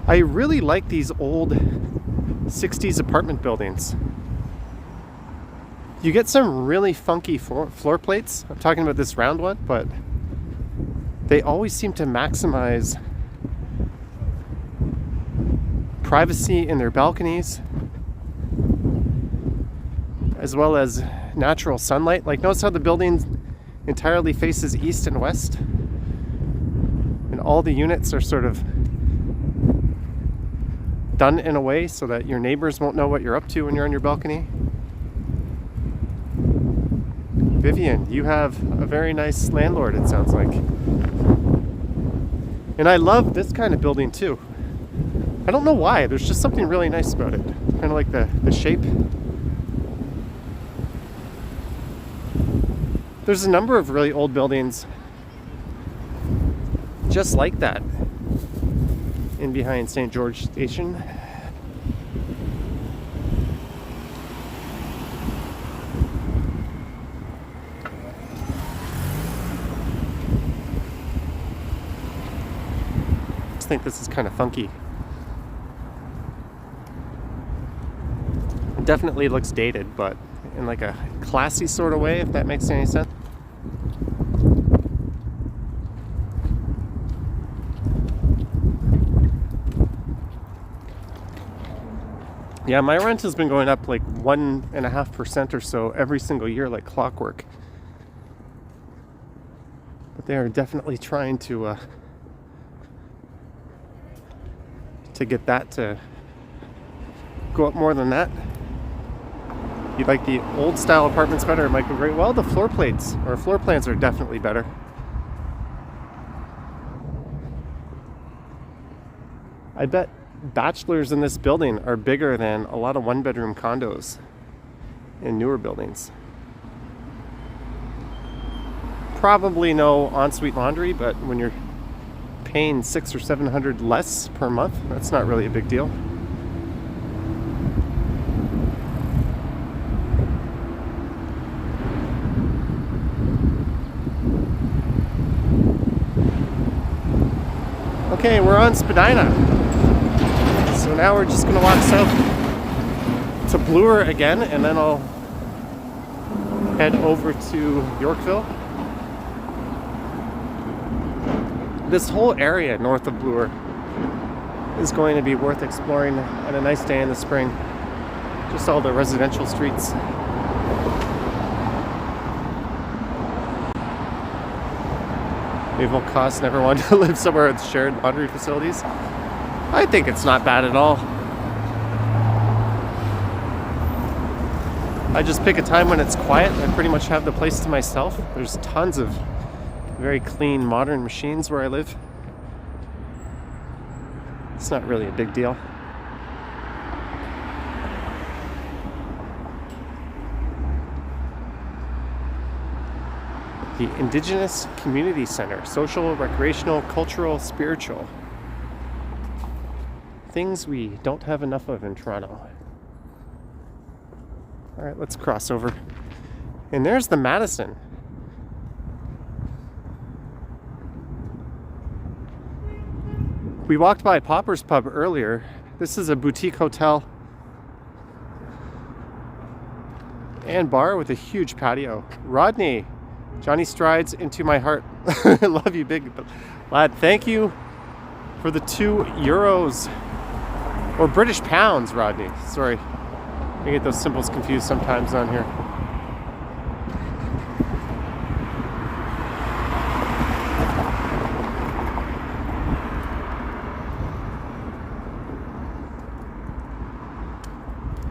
A: I really like these old 60s apartment buildings. You get some really funky floor plates. I'm talking about this round one, but they always seem to maximize privacy in their balconies, as well as natural sunlight. Like, notice how the building entirely faces east and west, and all the units are sort of done in a way so that your neighbors won't know what you're up to when you're on your balcony. Vivian, you have a very nice landlord, it sounds like. And I love this kind of building too. I don't know why, there's just something really nice about it. Kind of like the shape. There's a number of really old buildings just like that in behind St. George Station. I think this is kind of funky. It definitely looks dated, but in like a classy sort of way, if that makes any sense. Yeah, my rent has been going up like 1.5% or so every single year, like clockwork. But they are definitely trying to get that to go up more than that. You like the old style apartments better? It might go great. Well, the floor plans are definitely better. I bet bachelors in this building are bigger than a lot of one-bedroom condos in newer buildings. Probably no ensuite laundry, but when you're paying $600 or $700 less per month, that's not really a big deal. Okay, we're on Spadina. So now we're just gonna walk south to Bloor again, and then I'll head over to Yorkville. This whole area north of Bloor is going to be worth exploring on a nice day in the spring. Just all the residential streets. Maybe it'll cost everyone to live somewhere with shared laundry facilities. I think it's not bad at all. I just pick a time when it's quiet. I pretty much have the place to myself. There's tons of very clean, modern machines where I live. It's not really a big deal. The Indigenous Community Center, social, recreational, cultural, spiritual. Things we don't have enough of in Toronto. All right, let's cross over. And there's the Madison. We walked by Popper's Pub earlier. This is a boutique hotel and bar with a huge patio. Rodney, Johnny strides into my heart. I love you, big lad. Thank you for the €2. Or British pounds, Rodney. Sorry. I get those symbols confused sometimes on here.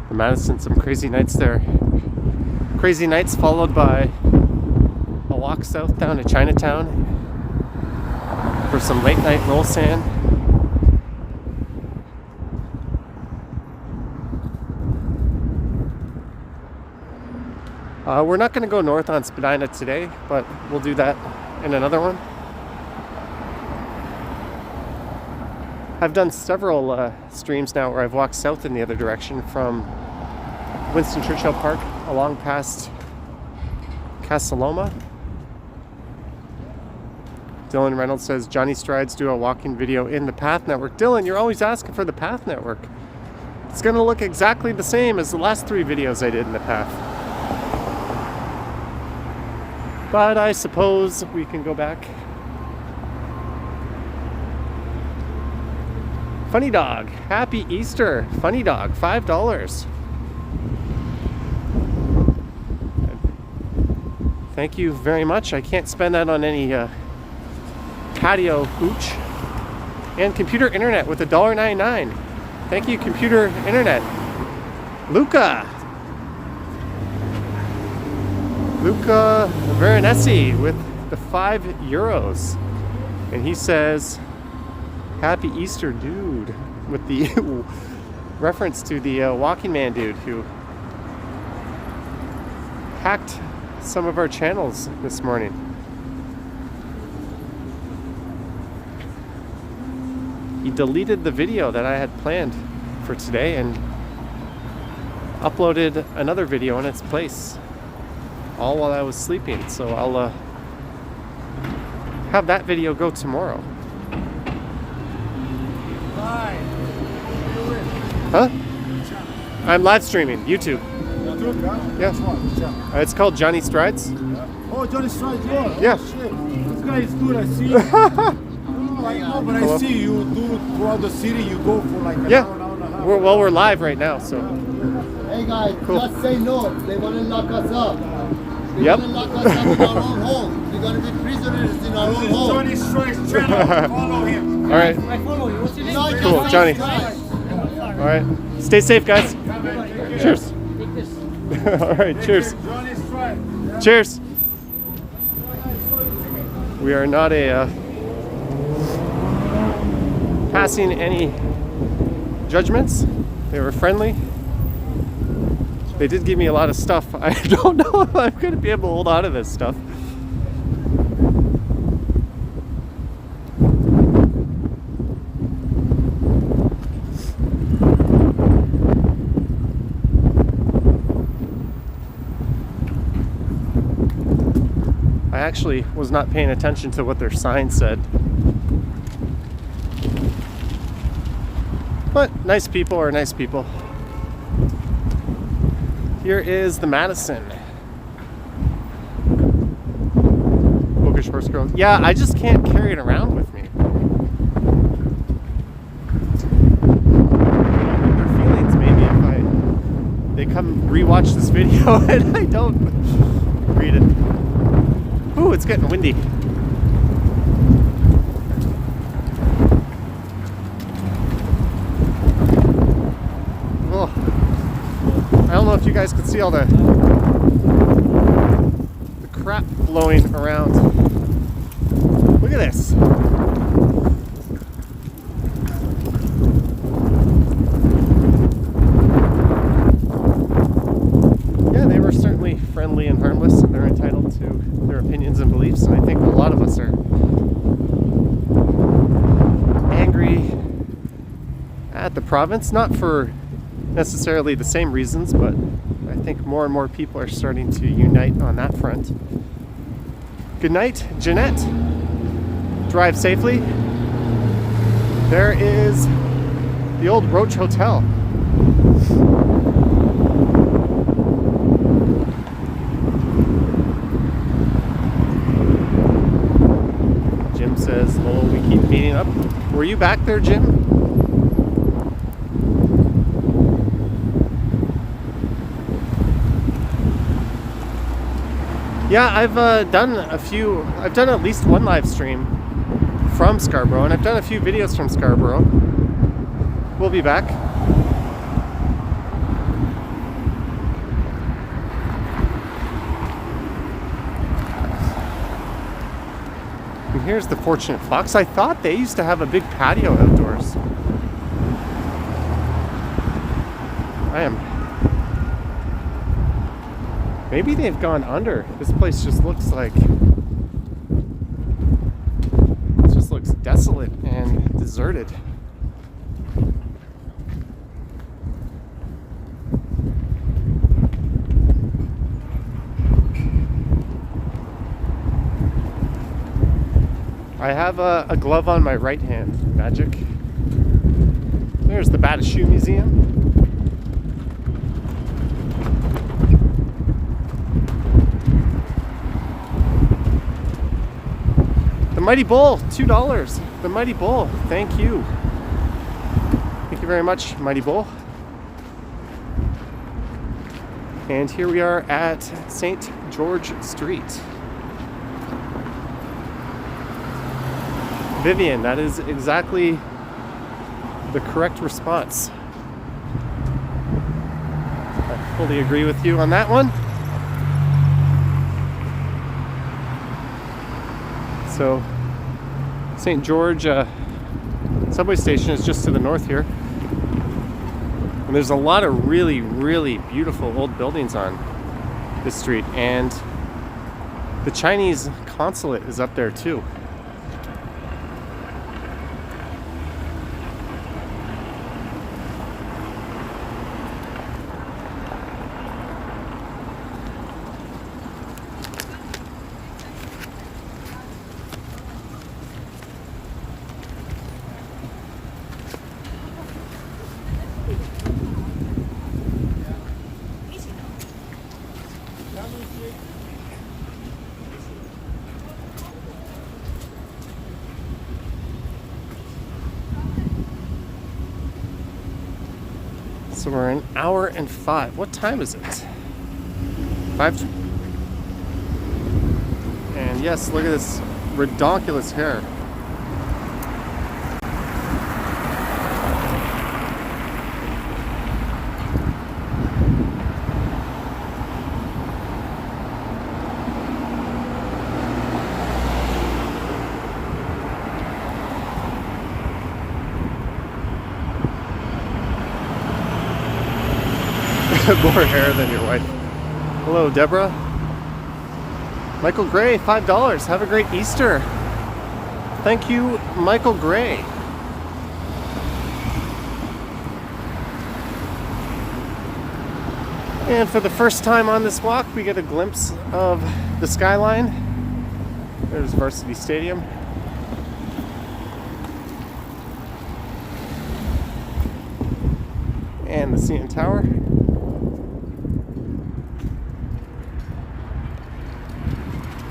A: The Madison, some crazy nights there. Crazy nights followed by a walk south down to Chinatown for some late night roll sand. We're not going to go north on Spadina today, but we'll do that in another one. I've done several streams now where I've walked south in the other direction from Winston Churchill Park along past Casaloma. Dylan Reynolds says Johnny strides do a walking video in the Path Network. Dylan, you're always asking for the Path Network. It's going to look exactly the same as the last 3 videos I did in the Path. But I suppose we can go back. Funny Dog, happy Easter. Funny Dog, $5. Thank you very much. I can't spend that on any patio hooch. And Computer Internet with $1.99. Thank you, Computer Internet. Luca Veronesi with the €5. And he says, happy Easter, dude, with the reference to the Walking Man dude who hacked some of our channels this morning. He deleted the video that I had planned for today and uploaded another video in its place, all while I was sleeping. So I'll have that video go tomorrow.
C: Hi.
A: Huh? I'm live streaming YouTube.
C: YouTube,
A: Yeah. It's called Johnny Strides.
C: Oh, Johnny Strides, yeah.
A: Yeah.
C: Oh, shit. This guy is good, I see. I know, but
A: Hello.
C: I see you do throughout the city, you go for like an
A: Yeah.
C: hour and a half.
A: We're live right now, so.
D: Hey guys,
A: Cool.
D: just say no. They want to lock us up. They're
A: Yep.
D: going to lock us up in our own home. We're going to be prisoners in our own home.
C: Johnny Strides channel, follow him.
A: All right.
D: You know, just
A: Cool,
D: say
A: Johnny.
D: Strides.
A: All right. Stay safe, guys. Cheers. All right, cheers.
C: Johnny's try.
A: Cheers. We are not passing any judgments. They were friendly. They did give me a lot of stuff. I don't know if I'm going to be able to hold on to this stuff. I actually was not paying attention to what their sign said. But nice people are nice people. Here is the Madison. Bookish horse girl. Yeah, I just can't carry it around with me. Their feelings maybe if they come rewatch this video and I don't read it. Ooh, it's getting windy. Oh, I don't know if you guys can see all the crap blowing around. Look at this. Yeah, they were certainly friendly and harmless, and they're entitled to their opinions and beliefs. And I think a lot of us are angry at the province, not for necessarily the same reasons, but I think more and more people are starting to unite on that front. Good night, Jeanette. Drive safely. There is the old Roach Hotel. Jim says, "Oh, we keep meeting up." Were you back there, Jim? Yeah, I've done at least one live stream from Scarborough, and I've done a few videos from Scarborough. We'll be back. And here's the Fortunate Fox. I thought they used to have a big patio outdoors. Maybe they've gone under. This place just looks like... It just looks desolate and deserted. I have a glove on my right hand. Magic. There's the Bathurst Museum. The Mighty Bull, $2. The Mighty Bull, thank you. Thank you very much, Mighty Bull. And here we are at St. George Street. Vivian, that is exactly the correct response. I fully agree with you on that one. So, St. George subway station is just to the north here. And there's a lot of really, really beautiful old buildings on this street. And the Chinese consulate is up there too. So we're an hour and 5. What time is it? 5. And yes, look at this redonkulous hair. more hair than your wife. Hello, Deborah. Michael Gray, $5. Have a great Easter. Thank you, Michael Gray. And for the first time on this walk, we get a glimpse of the skyline. There's Varsity Stadium. And the CN Tower.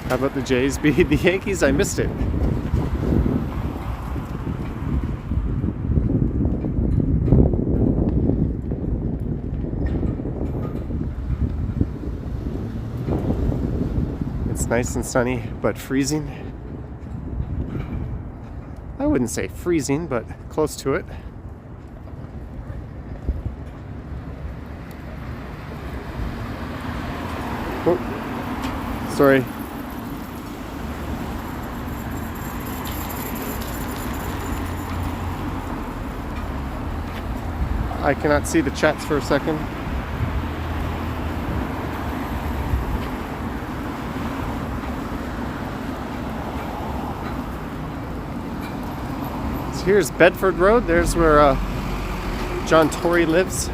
A: How about the Jays beat the Yankees? I missed it. It's nice and sunny, but freezing. I wouldn't say freezing, but close to it. Oh, sorry. I cannot see the chats for a second. So here's Bedford Road. There's where John Tory lives.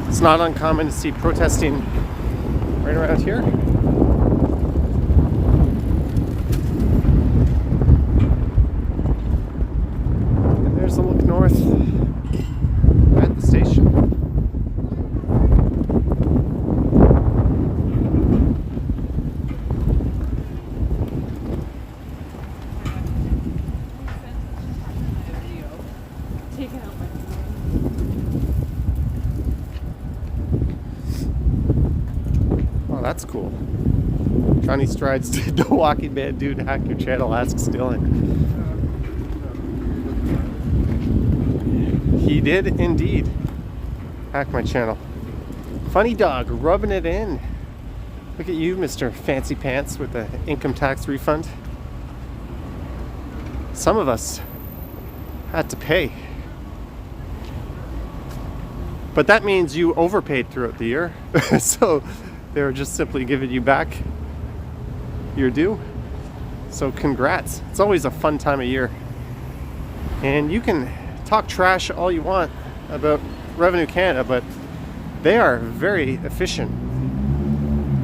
A: It's not uncommon to see protesting right around here. And there's a look north at the station. Oh, that's cool. Johnny Strides did the Walking Man dude hack your channel, asks Dylan. He did indeed hack my channel. Funny dog rubbing it in. Look at you, Mr. Fancy Pants, with the income tax refund. Some of us had to pay. But that means you overpaid throughout the year. So they were just simply giving you back your due. So congrats. It's always a fun time of year. And you can talk trash all you want about Revenue Canada, but they are very efficient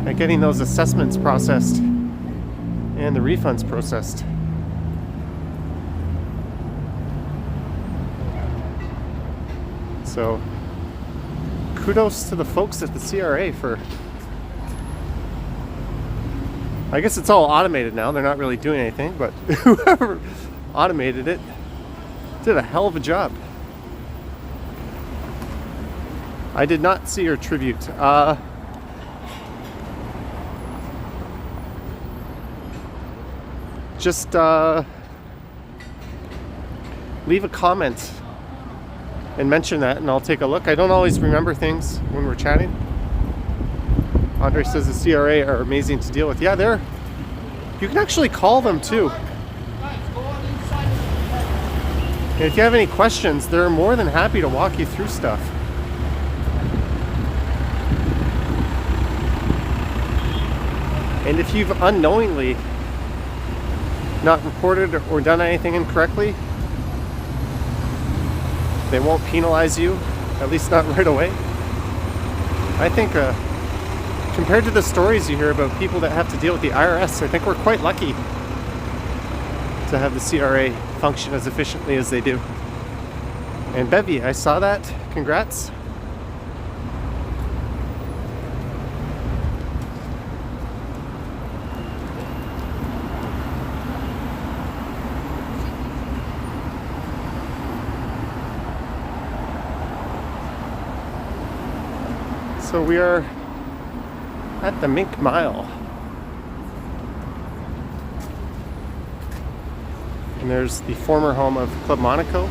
A: at getting those assessments processed and the refunds processed. So kudos to the folks at the CRA for, I guess it's all automated now. They're not really doing anything, but whoever automated it did a hell of a job. I did not see your tribute. Just leave a comment and mention that, and I'll take a look. I don't always remember things when we're chatting. Andre says the CRA are amazing to deal with. Yeah, they're. You can actually call them too. And if you have any questions, they're more than happy to walk you through stuff. And if you've unknowingly not reported or done anything incorrectly, they won't penalize you, at least not right away. I think compared to the stories you hear about people that have to deal with the IRS, I think we're quite lucky to have the CRA function as efficiently as they do. And Bevy, I saw that. Congrats. So we are at the Mink Mile. And there's the former home of Club Monaco.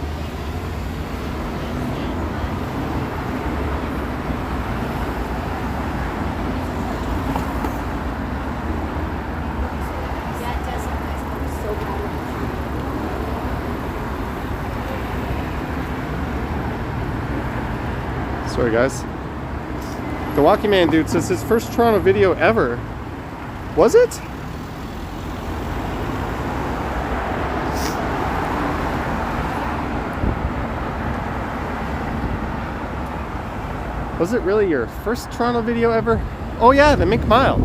A: Sorry guys. The Walking Man dude says his first Toronto video ever. Was it? Was it really your first Toronto video ever? Oh yeah, the Mink Mile.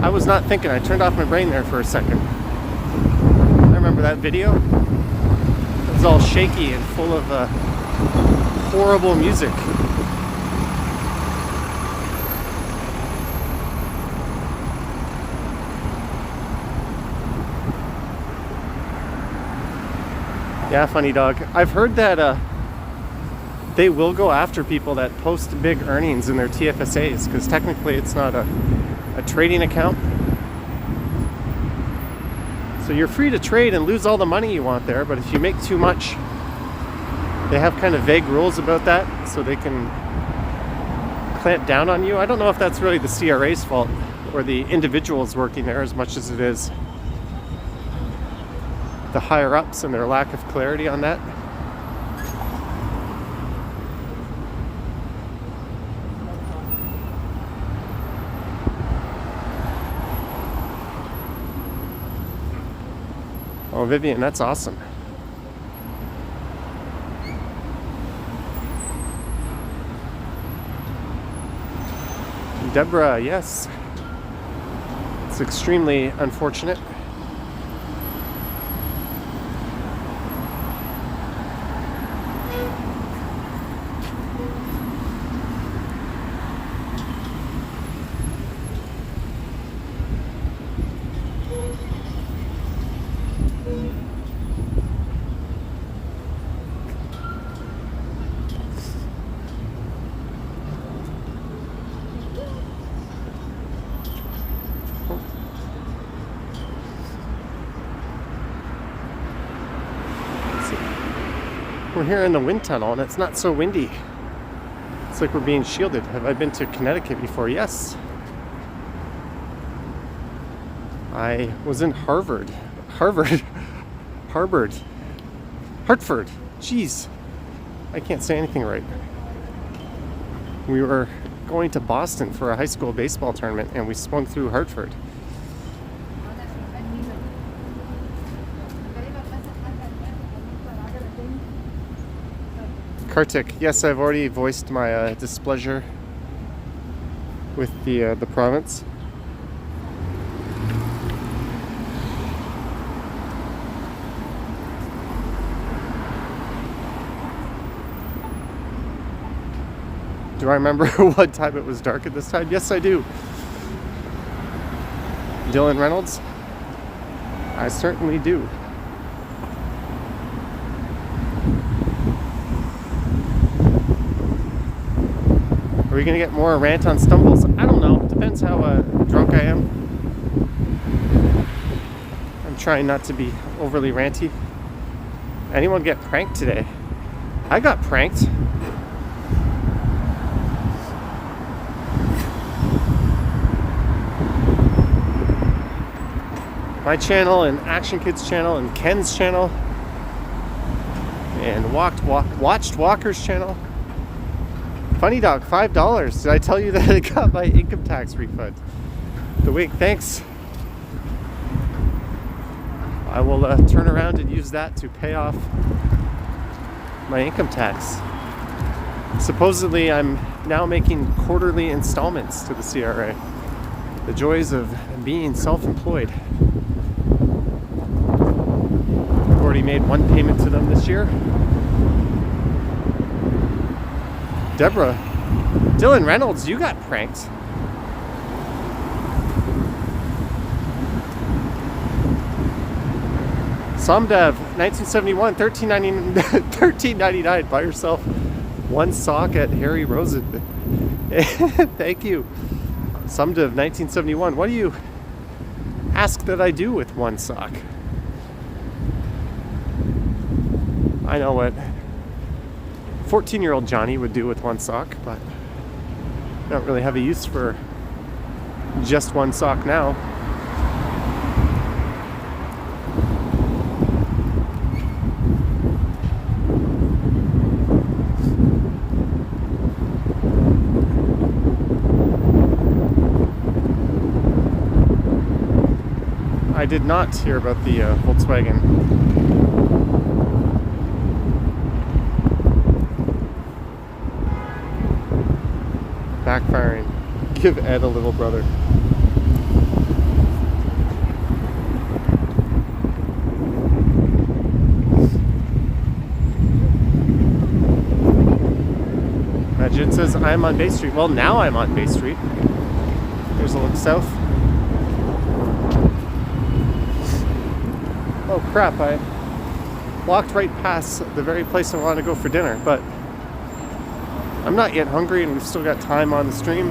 A: I was not thinking. I turned off my brain there for a second. I remember that video. It was all shaky and full of horrible music. Yeah, funny dog. I've heard that they will go after people that post big earnings in their TFSAs, because technically it's not a trading account. So you're free to trade and lose all the money you want there, but if you make too much, they have kind of vague rules about that, so they can clamp down on you. I don't know if that's really the CRA's fault or the individuals working there as much as it is the higher ups and their lack of clarity on that. Oh, Vivian, that's awesome. Deborah, yes. It's extremely unfortunate. We're here in the wind tunnel and it's not so windy. It's like we're being shielded. Have I been to Connecticut before? Yes. I was in Hartford. Jeez. I can't say anything right. We were going to Boston for a high school baseball tournament and we swung through Hartford. Kartik, yes, I've already voiced my displeasure with the province. Do I remember what time it was dark at this time? Yes, I do. Dylan Reynolds? I certainly do. Are we going to get more rant on stumbles? I don't know. Depends how drunk I am. I'm trying not to be overly ranty. Anyone get pranked today? I got pranked. My channel and Action Kids channel and Ken's channel and Watched Walker's channel. Funny Dog, $5. Did I tell you that I got my income tax refund? The wink, thanks. I will turn around and use that to pay off my income tax. Supposedly, I'm now making quarterly installments to the CRA. The joys of being self-employed. I've already made one payment to them this year. Deborah, Dylan Reynolds, you got pranked. Somdev, 1971, $13.99. Buy yourself one sock at Harry Rosen. Thank you. Somdev, 1971. What do you ask that I do with one sock? I know what 14-year-old Johnny would do with one sock, but I don't really have a use for just one sock now. I did not hear about the Volkswagen. Backfiring. Give Ed a little brother. It says I'm on Bay Street. Well, now I'm on Bay Street. Here's a look south. Oh crap, I walked right past the very place I wanted to go for dinner, but I'm not yet hungry and we've still got time on the stream.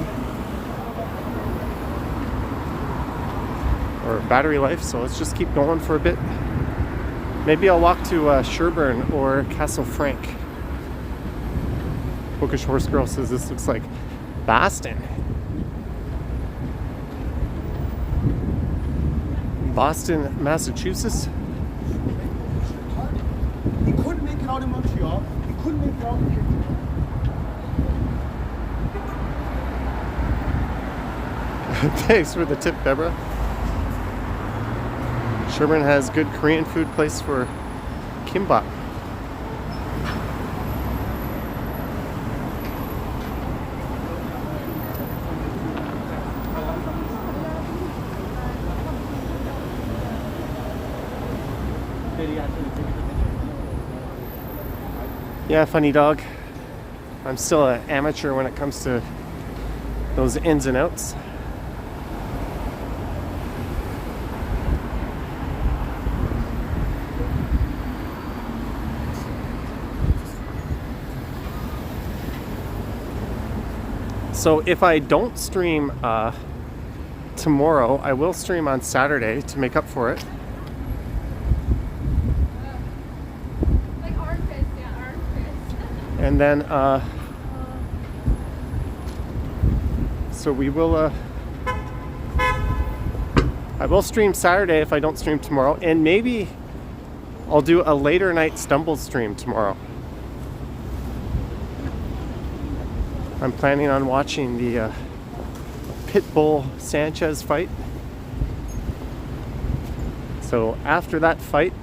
A: Or battery life, so let's just keep going for a bit. Maybe I'll walk to Sherburne or Castle Frank. Bookish Horse Girl says this looks like Boston. Boston, Massachusetts.
C: He couldn't make it out in Montreal. He couldn't make it out in
A: Thanks for the tip, Deborah. Sherburne has good Korean food place for kimbap. Yeah, funny dog. I'm still an amateur when it comes to those ins and outs. So if I don't stream tomorrow, I will stream on Saturday to make up for it. And then, so we will, I will stream Saturday if I don't stream tomorrow, and maybe I'll do a later night Stumble stream tomorrow. I'm planning on watching the Pitbull Sanchez fight. So after that fight,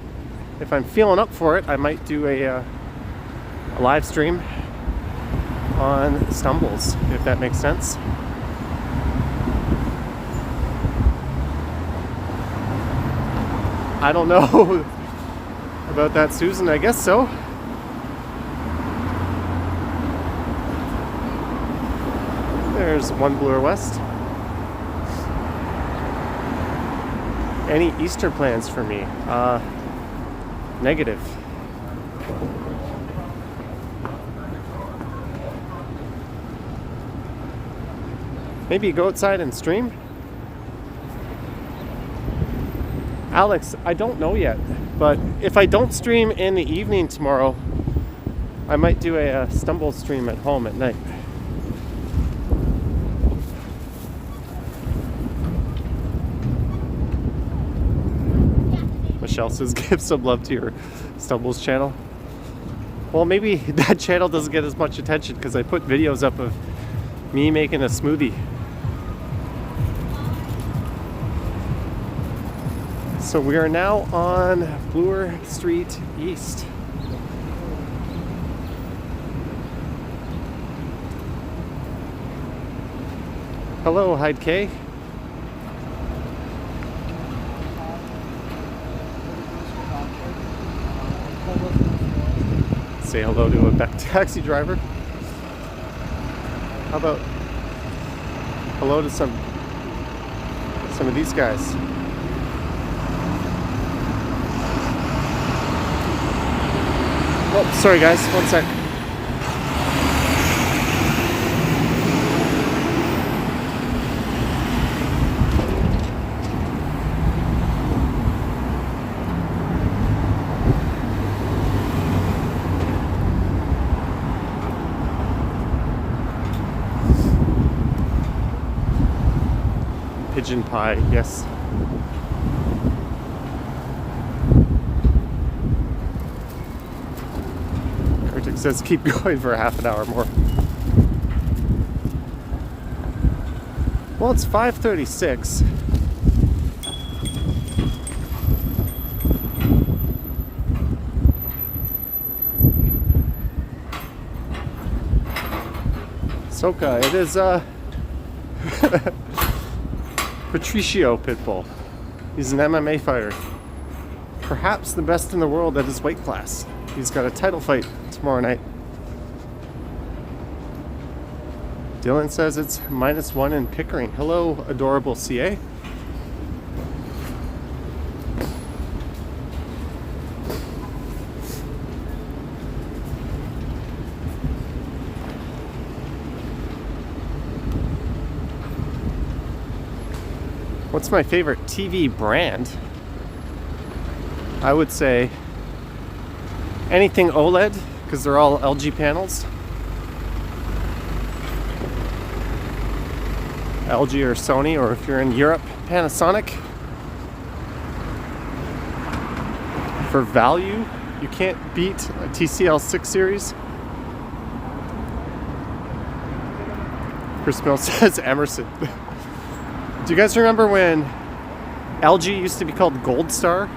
A: if I'm feeling up for it, I might do a live stream on Stumbles, if that makes sense. I don't know about that, Susan. I guess so. There's one Bloor West. Any Easter plans for me? Negative. Maybe go outside and stream? Alex, I don't know yet, but if I don't stream in the evening tomorrow, I might do a Stumble stream at home at night. Michelle says, give some love to your Stumbles channel. Well, maybe that channel doesn't get as much attention because I put videos up of me making a smoothie. So we are now on Bloor Street East. Hello, Hyde K. Say hello to a taxi driver. How about hello to some of these guys? Oh, sorry guys, one sec. Pigeon pie, yes. Kartik says keep going for a half an hour more. Well, it's 5:36. Soka. It is Patricio Pitbull. He's an MMA fighter. Perhaps the best in the world at his weight class. He's got a title fight tomorrow night. Dylan says it's -1 in Pickering. Hello, adorable CA. What's my favorite TV brand? I would say anything OLED, because they're all LG panels. LG or Sony, or if you're in Europe, Panasonic. For value, you can't beat a TCL 6 series. Chris Mill says Emerson. Do you guys remember when LG used to be called Gold Star?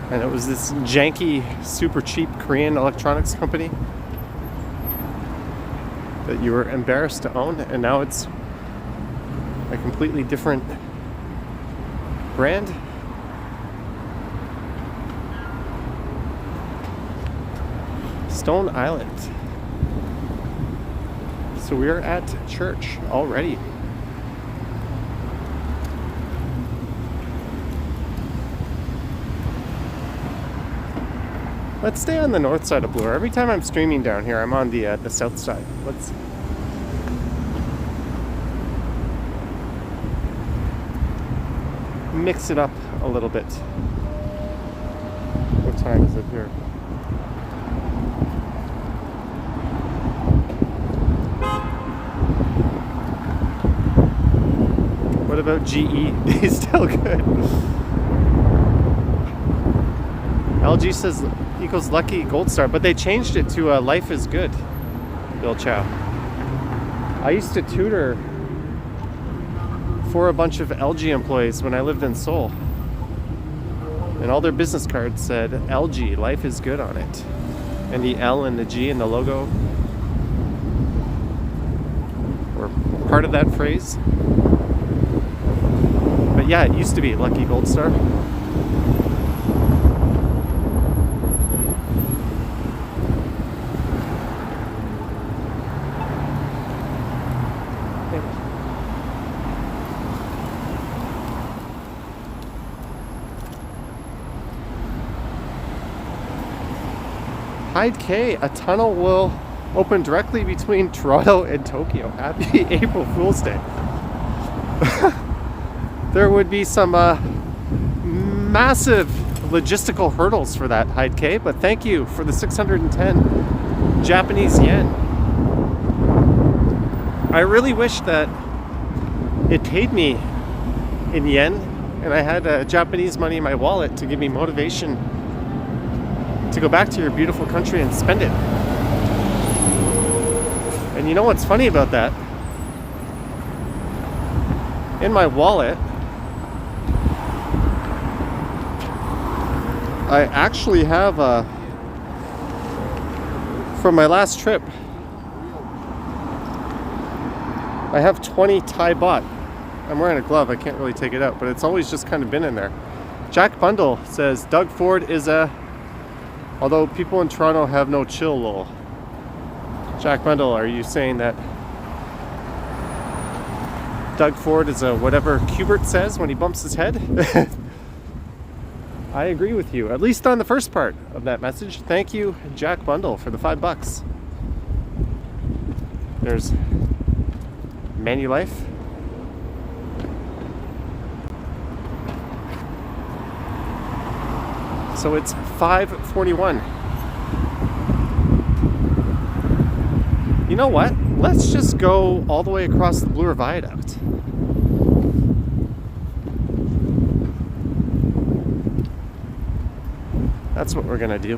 A: And it was this janky, super cheap Korean electronics company that you were embarrassed to own, and now it's a completely different brand. Stone Island. So we're at church already. Let's stay on the north side of Bloor. Every time I'm streaming down here, I'm on the south side. Let's mix it up a little bit. What time is it here? What about GE? He's still good. LG says equals lucky gold star, but they changed it to life is good. Bill Chow. I used to tutor for a bunch of LG employees when I lived in Seoul, and all their business cards said LG, life is good on it, and the L and the G and the logo were part of that phrase. But yeah, it used to be lucky gold star. Hyde K, a tunnel will open directly between Toronto and Tokyo. Happy April Fool's Day. There would be some massive logistical hurdles for that, Hyde K, but thank you for the 610 Japanese yen. I really wish that it paid me in yen and I had Japanese money in my wallet to give me motivation to go back to your beautiful country and spend it. And you know what's funny about that? In my wallet, I actually have from my last trip, I have 20 Thai baht. I'm wearing a glove, I can't really take it out, but it's always just kind of been in there. Jack Bundle says Doug Ford is although people in Toronto have no chill, lol. Jack Bundle, are you saying that Doug Ford is whatever Kubert says when he bumps his head? I agree with you, at least on the first part of that message. Thank you, Jack Bundle, for the $5. There's Manulife. So it's 5:41. You know what? Let's just go all the way across the Bloor Viaduct. That's what we're gonna do.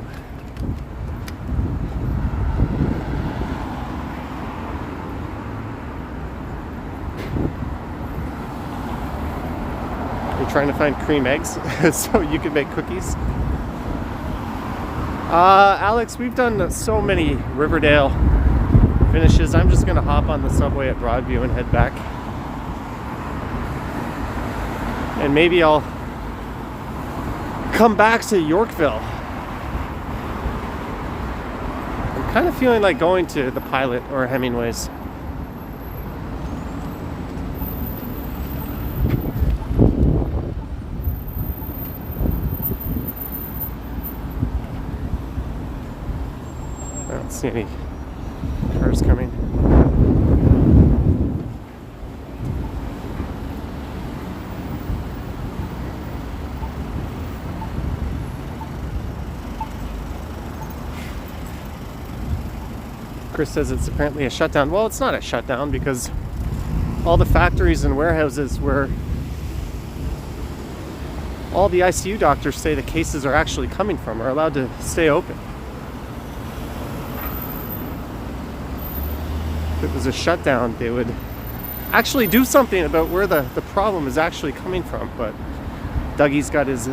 A: You're trying to find cream eggs so you can make cookies? Alex, we've done so many Riverdale finishes, I'm just gonna hop on the subway at Broadview and head back. And maybe I'll come back to Yorkville. I'm kind of feeling like going to the Pilot or Hemingway's. I don't see any cars coming. Chris says it's apparently a shutdown. Well, it's not a shutdown because all the factories and warehouses where all the ICU doctors say the cases are actually coming from are allowed to stay open. If it was a shutdown, they would actually do something about where the problem is actually coming from. But Dougie's got his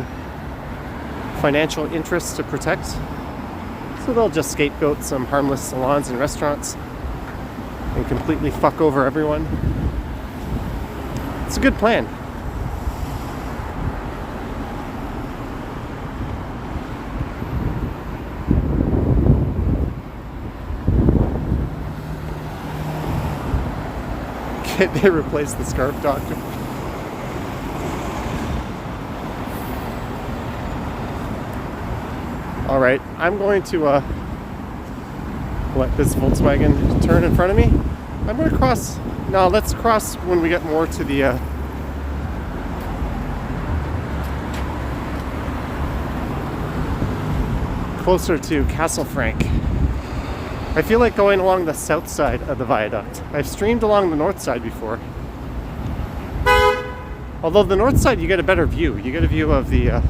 A: financial interests to protect. So they'll just scapegoat some harmless salons and restaurants and completely fuck over everyone. It's a good plan. Can they replace the scarf doctor? All right, I'm going to let this Volkswagen turn in front of me. I'm going to cross. No, let's cross when we get more to the closer to Castlefranc. I feel like going along the south side of the viaduct. I've streamed along the north side before. Although the north side, you get a better view. You get a view of the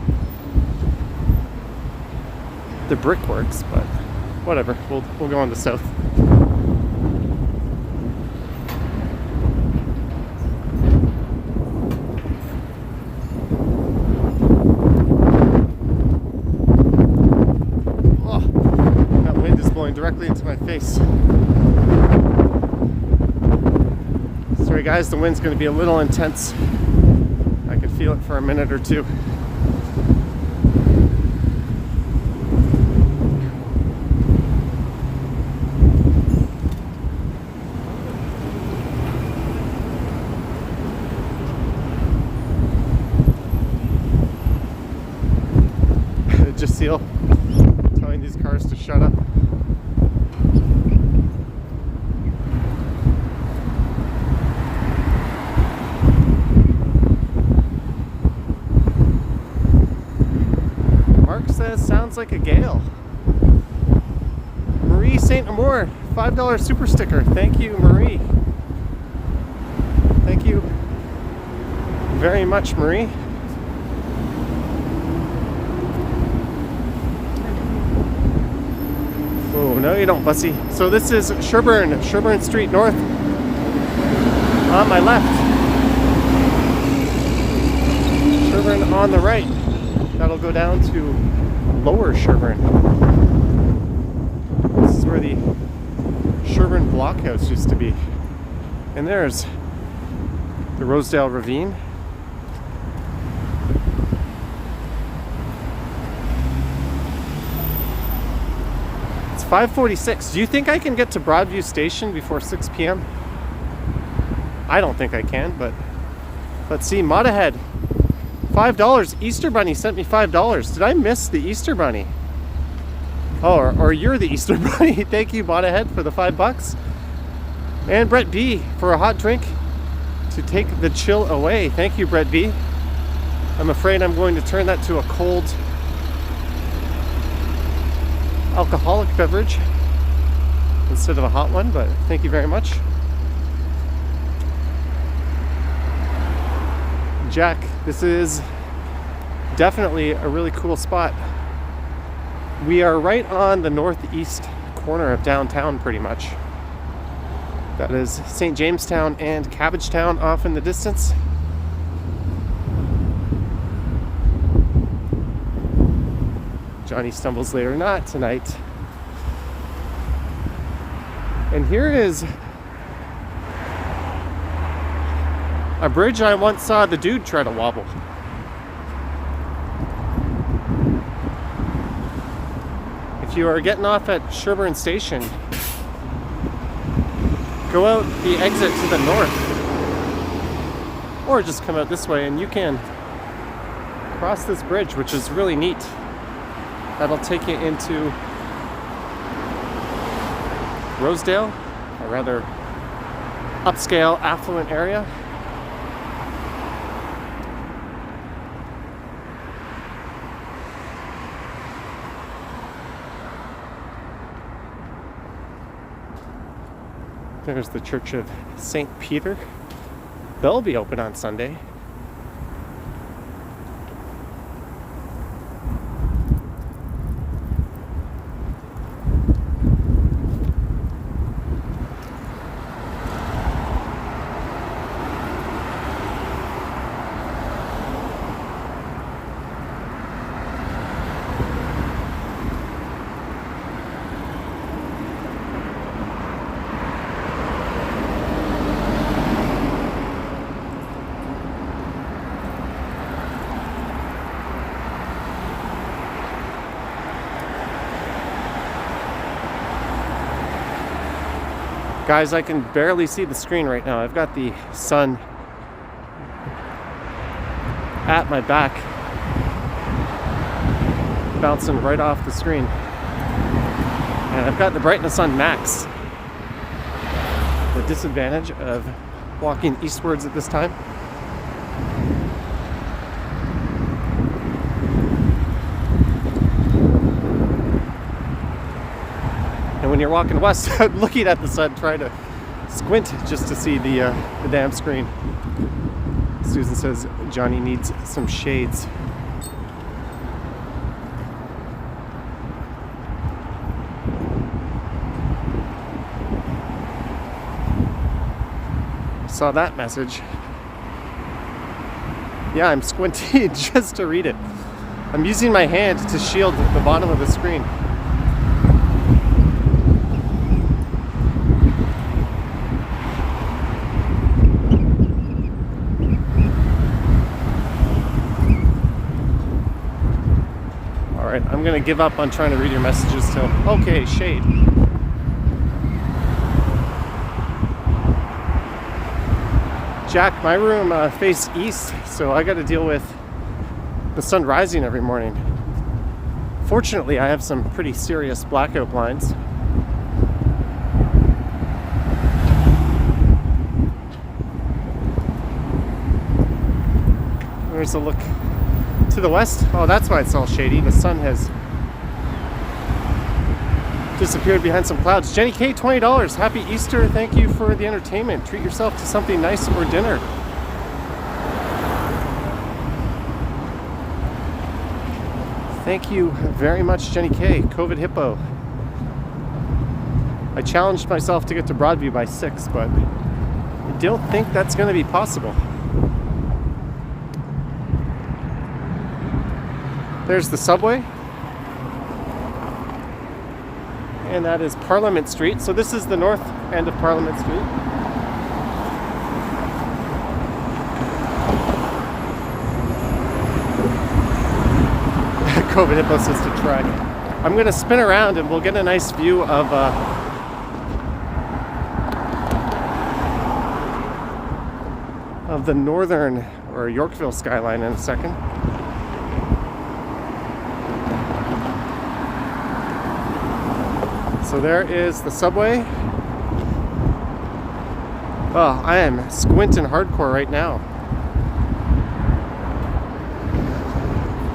A: brickworks, but whatever. We'll go on the south. Oh, that wind is blowing directly into my face. Sorry guys, the wind's going to be a little intense. I could feel it for a minute or two. Just seal telling these cars to shut up. Mark says sounds like a gale. Marie St. Amour, $5 super sticker. Thank you, Marie. Thank you very much, Marie. Oh, no you don't, Bussy. So this is Sherburne Street North. On my left. Sherburne on the right. That'll go down to Lower Sherburne. This is where the Sherburne Blockhouse used to be. And there's the Rosedale Ravine. It's 5:46. Do you think I can get to Broadview Station before 6 p.m.? I don't think I can, but let's see. Mod ahead. $5. Easter Bunny sent me $5. Did I miss the Easter Bunny? Oh, or you're the Easter Bunny. Thank you, Mod ahead, for the $5. And Brett B for a hot drink to take the chill away. Thank you, Brett B. I'm afraid I'm going to turn that to a cold alcoholic beverage instead of a hot one, but thank you very much. Jack, this is definitely a really cool spot. We are right on the northeast corner of downtown, pretty much. That is St. Jamestown and Cabbagetown off in the distance. Johnny stumbles later, not tonight. And here is a bridge I once saw the dude try to wobble. If you are getting off at Sherburne Station, go out the exit to the north, or just come out this way and you can cross this bridge, which is really neat. That'll take you into Rosedale, a rather upscale, affluent area. There's the Church of St. Peter. They'll be open on Sunday. Guys, I can barely see the screen right now. I've got the sun at my back, bouncing right off the screen. And I've got the brightness on max. The disadvantage of walking eastwards at this time. And when you're walking west, looking at the sun, trying to squint just to see the damn screen. Susan says Johnny needs some shades. Saw that message. Yeah, I'm squinting just to read it. I'm using my hand to shield the bottom of the screen. I'm gonna give up on trying to read your messages till, okay, shade. Jack, my room faces east, so I gotta deal with the sun rising every morning. Fortunately, I have some pretty serious blackout blinds. There's a look to the west. Oh, that's why it's all shady. The sun has disappeared behind some clouds. Jenny K, $20. Happy Easter. Thank you for the entertainment. Treat yourself to something nice for dinner. Thank you very much, Jenny K. COVID Hippo. I challenged myself to get to Broadview by 6, but I don't think that's going to be possible. There's the subway, and that is Parliament Street. So this is the north end of Parliament Street. COVID Hippo says to try. I'm going to spin around and we'll get a nice view of the northern or Yorkville skyline in a second. So there is the subway. Oh, I am squinting hardcore right now.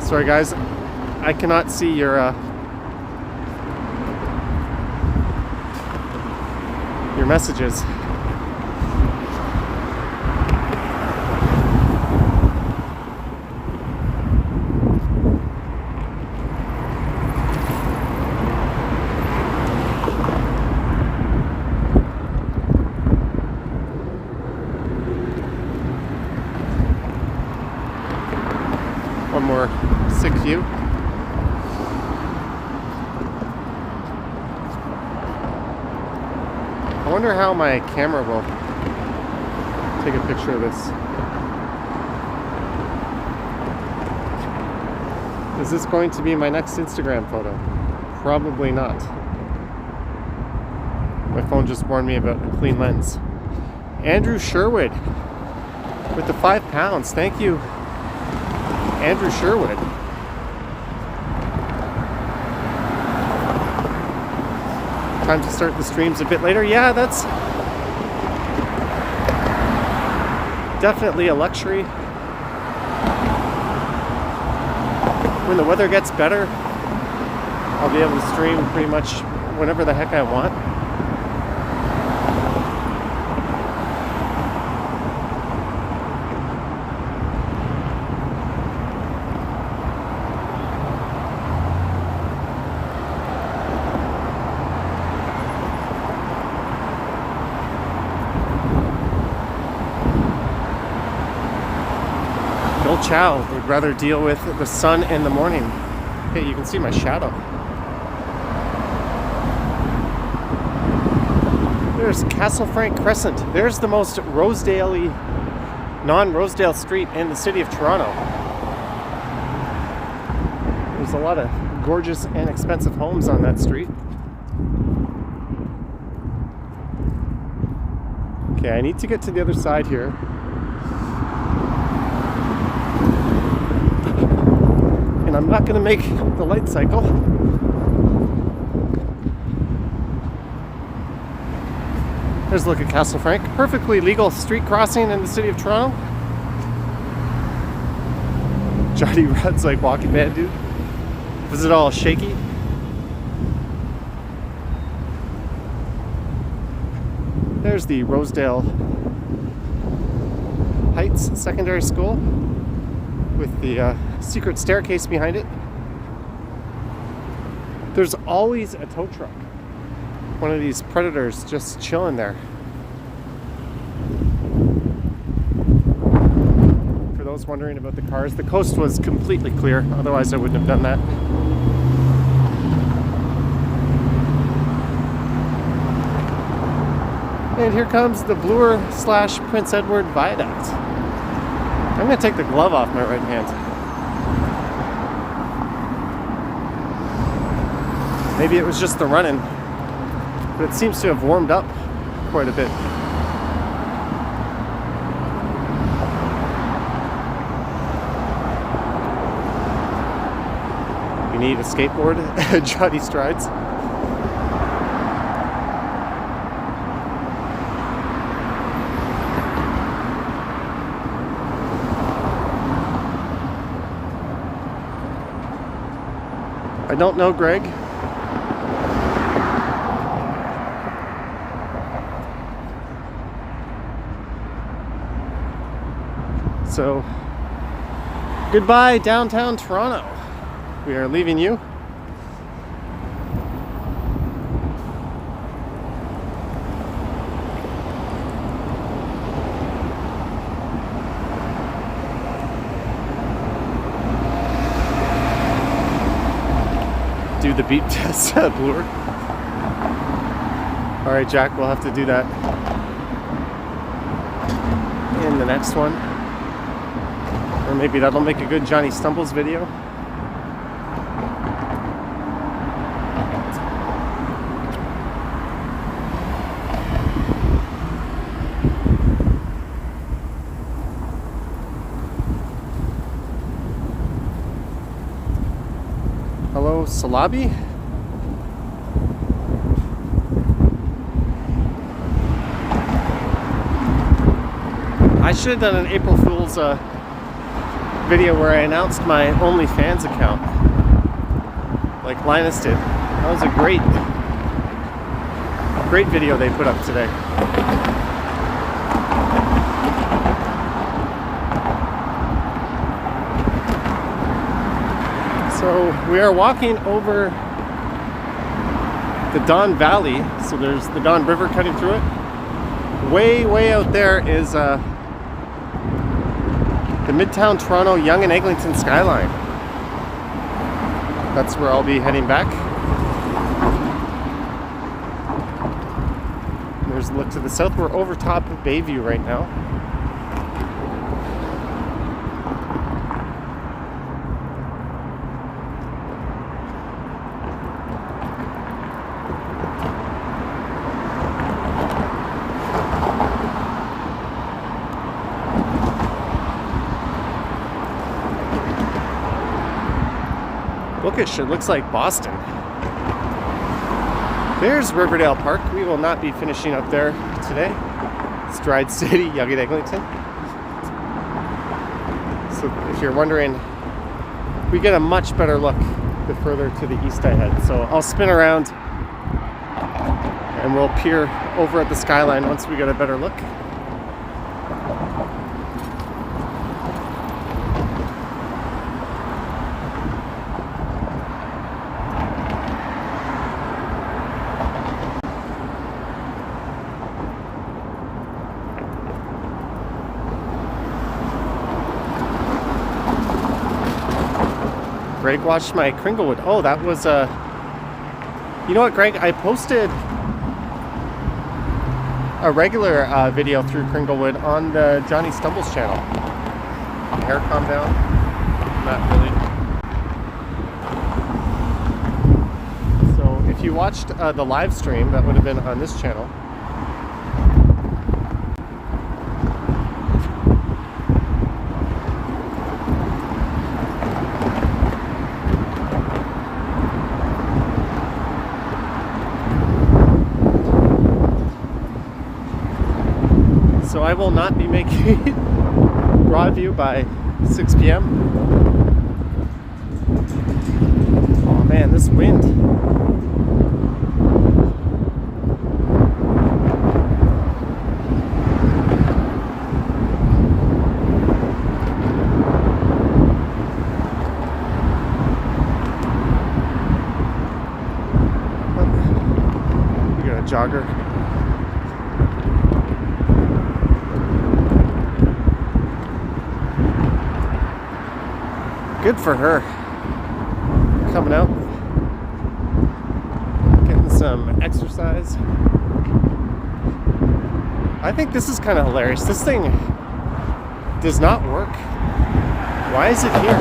A: Sorry guys, I cannot see your messages. One more sick view. wonder how my camera will take a picture of this. Is this going to be my next Instagram photo? Probably not. My phone just warned me about a clean lens. Andrew Sherwood with the £5. Thank you, Andrew Sherwood. Time to start the streams a bit later. Yeah, that's definitely a luxury. When the weather gets better, I'll be able to stream pretty much whenever the heck I want. Chow would rather deal with the sun in the morning. Hey, you can see my shadow. There's Castle Frank Crescent. There's the most Rosedale-y, non-Rosedale street in the city of Toronto. There's a lot of gorgeous and expensive homes on that street. Okay, I need to get to the other side here. And I'm not going to make the light cycle. There's a look at Castle Frank. Perfectly legal street crossing in the city of Toronto. Johnny Rudd's like Walking Man, dude. Was it all shaky? There's the Rosedale Heights Secondary School with the secret staircase behind it. There's always a tow truck. One of these predators just chilling there. For those wondering about the cars, the coast was completely clear, otherwise I wouldn't have done that. And here comes the Bloor / Prince Edward Viaduct. I'm going to take the glove off my right hand. Maybe it was just the running, but it seems to have warmed up quite a bit. You need a skateboard? Johnny strides. I don't know, Greg. So, goodbye downtown Toronto. We are leaving you. Do the beep test at Bloor. Alright, Jack, we'll have to do that in the next one. Or maybe that'll make a good Johnny Stumbles video. Hello, Salabi? I should have done an April Fool's video where I announced my OnlyFans account, like Linus did. That was a great video they put up today. So we are walking over the Don Valley, so there's the Don River cutting through it. Way out there is the Midtown Toronto Yonge and Eglinton skyline. That's where I'll be heading back. There's a look to the south. We're over top of Bayview right now. Bookish, it looks like Boston. There's Riverdale Park. We will not be finishing up there today. Stride City, Yonge Eglinton. So if you're wondering, we get a much better look the further to the east I head. So I'll spin around and we'll peer over at the skyline once we get a better look. Greg watched my Kringlewood. Oh, that was you know what, Greg? I posted a regular video through Kringlewood on the Johnny Stumbles channel. Hair calm down? Not really. So if you watched the live stream, that would have been on this channel. So I will not be making Broadview by 6 p.m. Oh man, this wind. Oh, we got a jogger. Good for her. Coming out, getting some exercise. I think this is kind of hilarious. This thing does not work. Why is it here?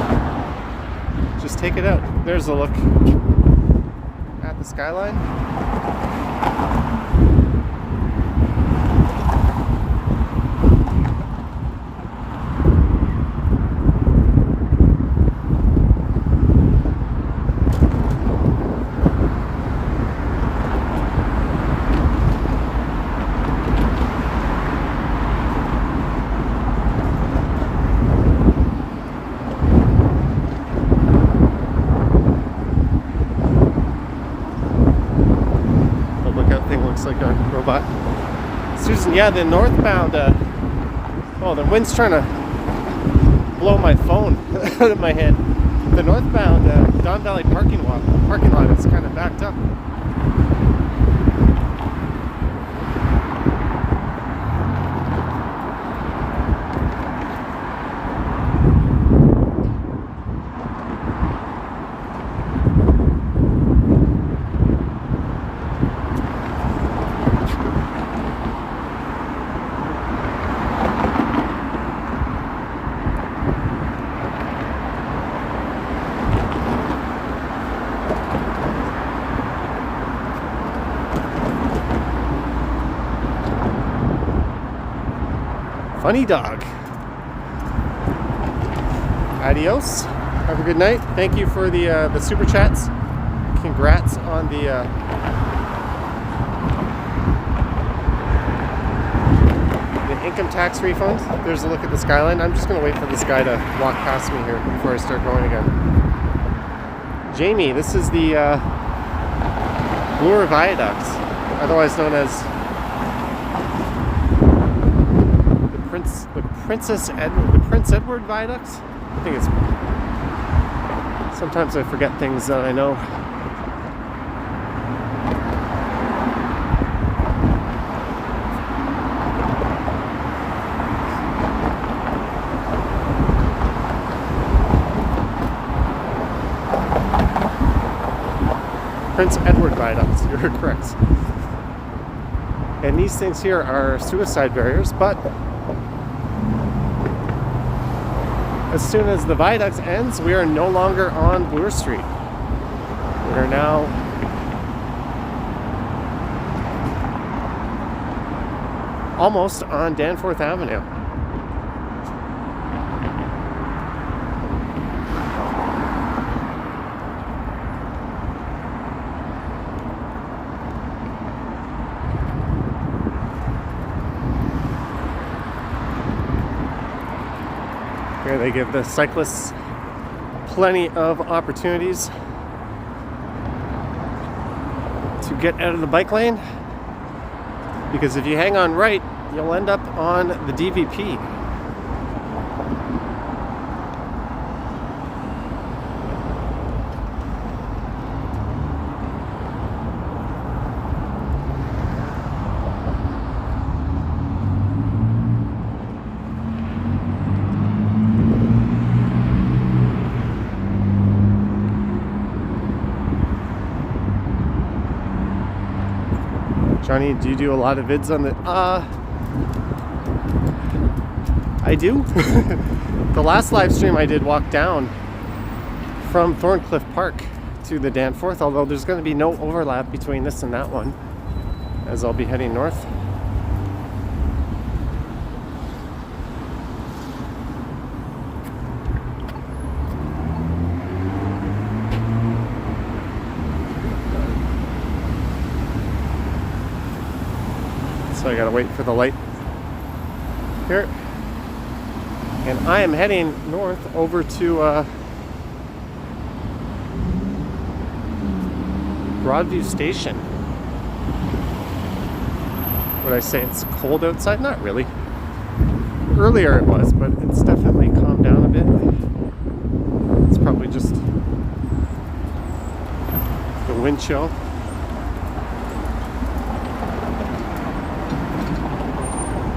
A: Just take it out. There's a look at the skyline. Like a robot. Susan, yeah, the northbound, oh, the wind's trying to blow my phone out of my head. The northbound Don Valley parking lot is kind of backed up. Funny dog. Adios. Have a good night. Thank you for the super chats. Congrats on the income tax refund. There's a look at the skyline. I'm just going to wait for this guy to walk past me here before I start going again. Jamie, this is the Bloor Viaduct, otherwise known as the Prince Edward Viaduct. I think it's. Sometimes I forget things that I know. Prince Edward Viaduct. You're correct. And these things here are suicide barriers, but as soon as the viaduct ends, we are no longer on Bloor Street. We are now almost on Danforth Avenue. Here they give the cyclists plenty of opportunities to get out of the bike lane, because if you hang on right, you'll end up on the DVP. Johnny, do you do a lot of vids on the... I do. The last live stream I did walk down from Thorncliffe Park to the Danforth, although there's going to be no overlap between this and that one, as I'll be heading north. So I gotta wait for the light here. And I am heading north over to Broadview Station. Would I say it's cold outside? Not really. Earlier it was, but it's definitely calmed down a bit. It's probably just the wind chill.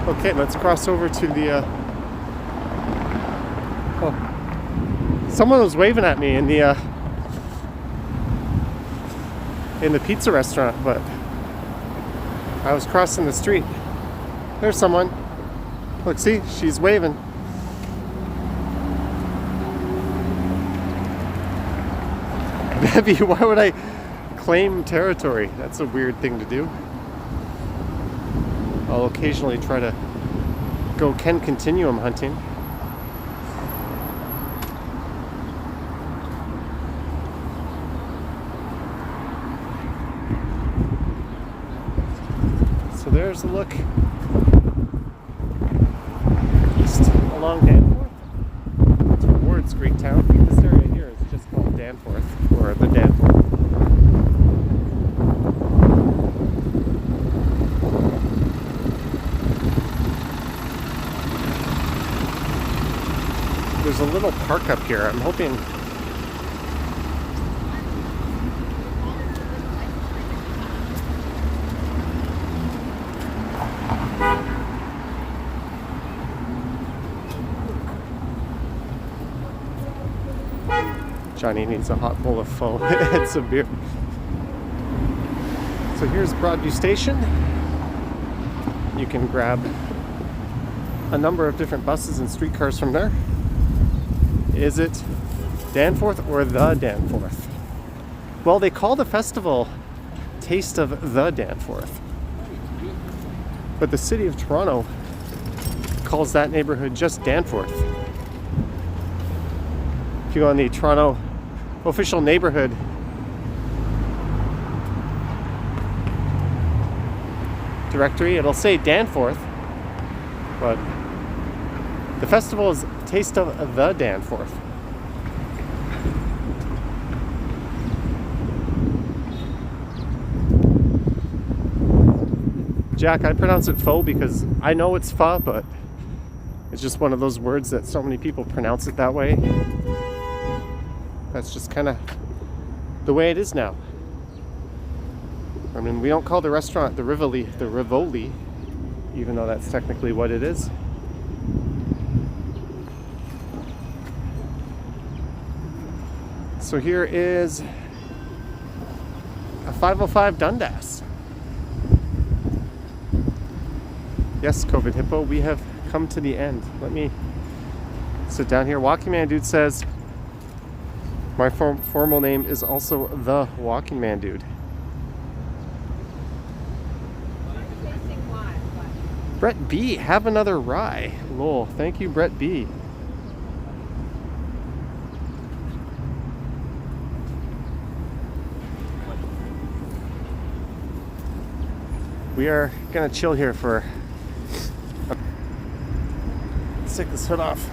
A: Okay, let's cross over to the someone was waving at me in the pizza restaurant, but I was crossing the street. There's someone. Look, see, she's waving. Bevy, why would I claim territory? That's a weird thing to do. I'll occasionally try to go Ken Continuum hunting. So there's a look east along Danforth towards Greektown. This area here is just called Danforth, or the Danforth. There's a little park up here. I'm hoping Johnny needs a hot bowl of pho and some beer. So here's Broadview Station. You can grab a number of different buses and streetcars from there. Is it Danforth or the Danforth? Well, they call the festival Taste of the Danforth, but the city of Toronto calls that neighborhood just Danforth. If you go on the Toronto official neighborhood directory, it'll say Danforth, but the festival is Taste of the Danforth. Jack, I pronounce it pho because I know it's pho, but it's just one of those words that so many people pronounce it that way. That's just kind of the way it is now. I mean, we don't call the restaurant the Rivoli, even though that's technically what it is. So here is a 505 Dundas. Yes, COVID Hippo, we have come to the end. Let me sit down here. Walking Man Dude says, my formal name is also the Walking Man Dude. Brett B, have another rye. Lol, thank you, Brett B. We are gonna chill here for let's take this hood off.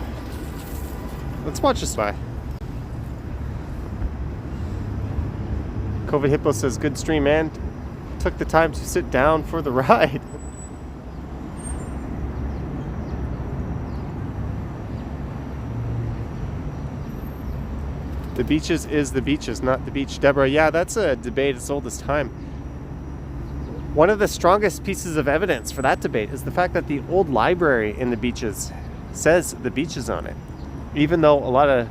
A: Let's watch this by. COVID Hippo says, good stream, man. Took the time to sit down for the ride. The beaches is the beaches, not the beach. Deborah, yeah, that's a debate as old as time. One of the strongest pieces of evidence for that debate is the fact that the old library in the beaches says the beaches on it. Even though a lot of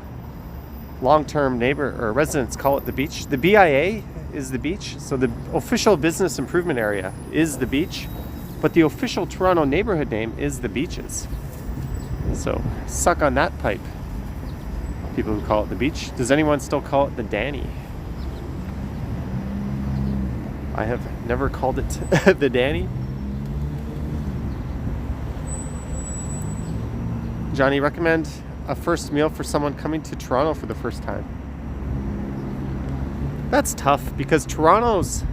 A: long-term neighbor or residents call it the beach. The BIA is the beach, so the official business improvement area is the beach, but the official Toronto neighborhood name is the beaches. So suck on that pipe, people who call it the beach. Does anyone still call it the Danny? I have never called it the Danny. Johnny, recommend a first meal for someone coming to Toronto for the first time. That's tough because Toronto's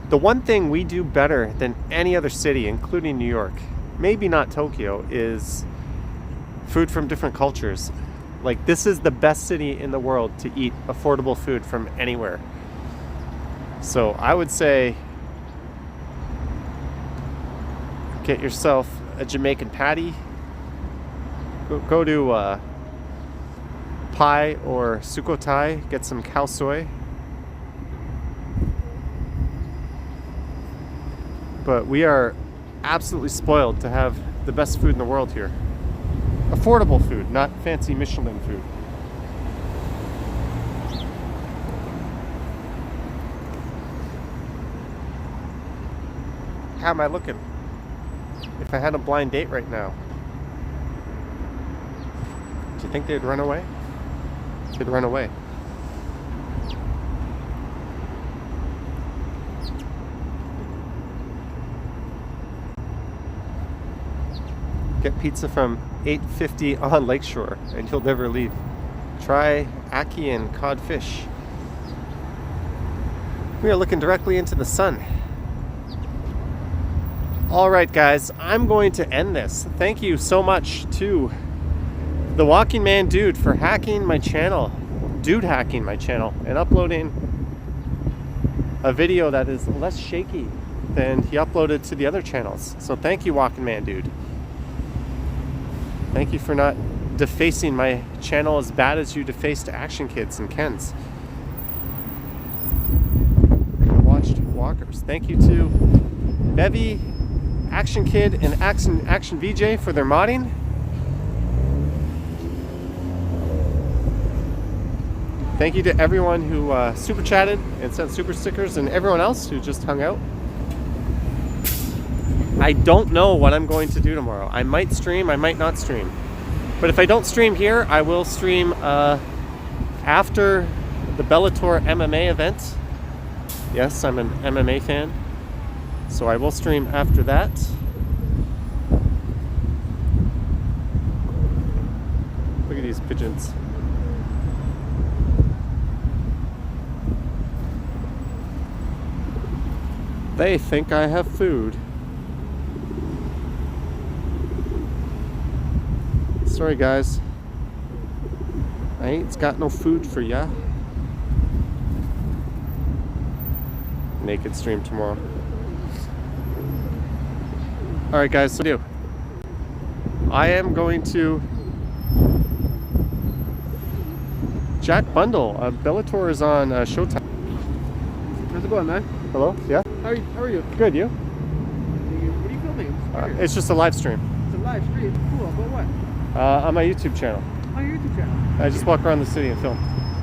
A: the one thing we do better than any other city, including New York, maybe not Tokyo, is food from different cultures. Like, this is the best city in the world to eat affordable food from anywhere. So I would say get yourself a Jamaican patty. Go to Pai or Sukhothai, get some khao soi. But we are absolutely spoiled to have the best food in the world here. Affordable food, not fancy Michelin food. How am I looking? If I had a blind date right now, do you think they'd run away? They'd run away. Get pizza from 850 on Lakeshore and you'll never leave. Try ackee and codfish. We are looking directly into the sun. Alright guys, I'm going to end this. Thank you so much to the Walking Man Dude for hacking my channel. Dude hacking my channel and uploading a video that is less shaky than he uploaded to the other channels. So thank you, Walking Man Dude. Thank you for not defacing my channel as bad as you defaced Action Kids and Ken's. Watched Walkers. Thank you to Bevy, Action Kid, and Action VJ for their modding. Thank you to everyone who super chatted and sent super stickers, and everyone else who just hung out. I don't know what I'm going to do tomorrow. I might stream, I might not stream. But if I don't stream here, I will stream after the Bellator MMA event. Yes, I'm an MMA fan. So I will stream after that. Look at these pigeons. They think I have food. Sorry guys, I ain't got no food for ya. Naked stream tomorrow. Alright guys, so do. I am going to Jack Bundle. Bellator is on Showtime.
C: How's it going, man?
A: Hello? Yeah?
C: How are you?
A: Good, you?
C: What are you filming?
A: It's just a live stream.
C: It's a live stream. Cool. About what?
A: On my YouTube channel.
C: On your YouTube channel?
A: I just walk around the city and film.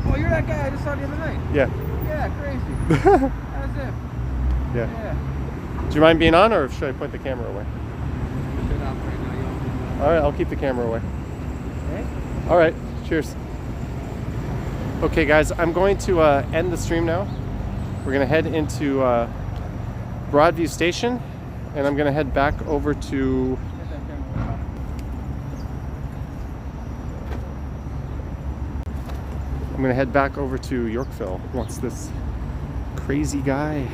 C: Oh, you're that guy I just saw the other night?
A: Yeah.
C: Yeah, crazy. How's it?
A: Yeah. Do you mind being on, or should I point the camera away? All right, I'll keep the camera away.
C: Okay.
A: All right, cheers. Okay, guys, I'm going to end the stream now. We're gonna head into Broadview Station, and I'm gonna head back over to. I'm gonna head back over to Yorkville once this crazy guy.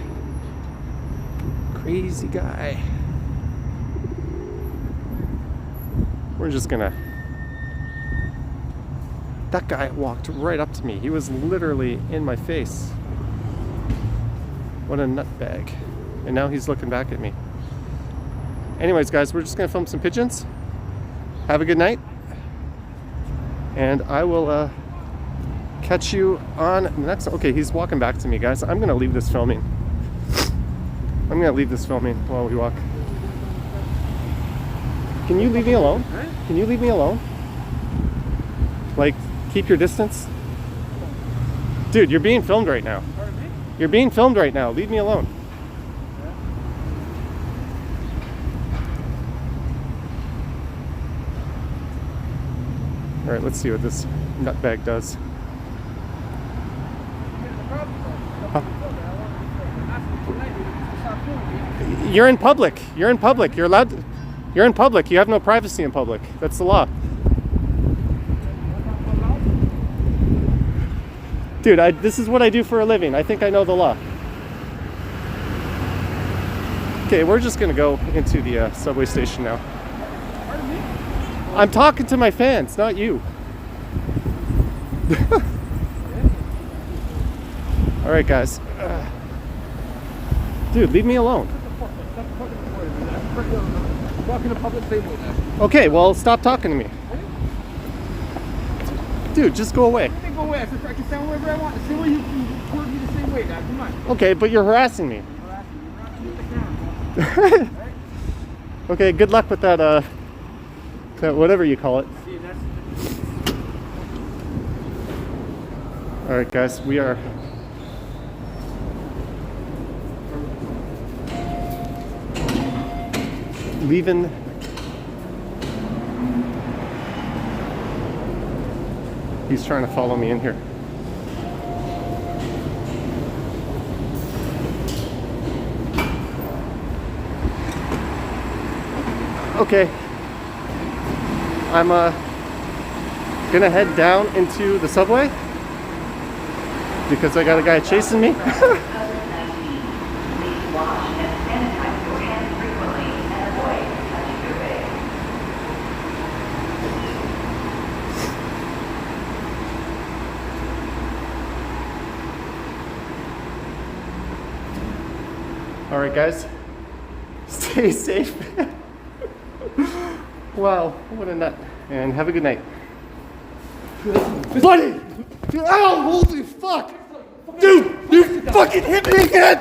A: We're just gonna. That guy walked right up to me. He was literally in my face. What a nutbag. And now he's looking back at me. Anyways, guys, we're just gonna film some pigeons. Have a good night. And I will catch you on the next. Okay, he's walking back to me, guys. I'm gonna leave this filming. I'm gonna leave this filming while we walk. Can you leave me alone? Can you leave me alone? Like, keep your distance? Dude, you're being filmed right now.
C: Pardon me?
A: You're being filmed right now. Leave me alone. All right, let's see what this nutbag does. You're in public. You're in public. You're allowed to, you're in public. You have no privacy in public. That's the law. Dude, this is what I do for a living. I think I know the law. Okay, we're just gonna go into the subway station now.
C: Pardon me?
A: I'm talking to my fans, not you. All right, guys. Dude, leave me alone.
C: Walking a public table now.
A: Okay, well, stop talking to me. Dude, just go away.
C: Let me go away. I can stand wherever I want. The same way you can record me the same way, guys. Come on.
A: Okay, but you're harassing me.
C: You're harassing me with the camera. Right?
A: Okay, good luck with that, that whatever you call it.
C: See, that's...
A: All right, guys, we are leaving. He's trying to follow me in here. Okay. I'm gonna head down into the subway because I got a guy chasing me. All right, guys, stay safe. Wow, what a nut. And have a good night. Buddy! Ow, holy fuck! Dude, you fucking hit me again!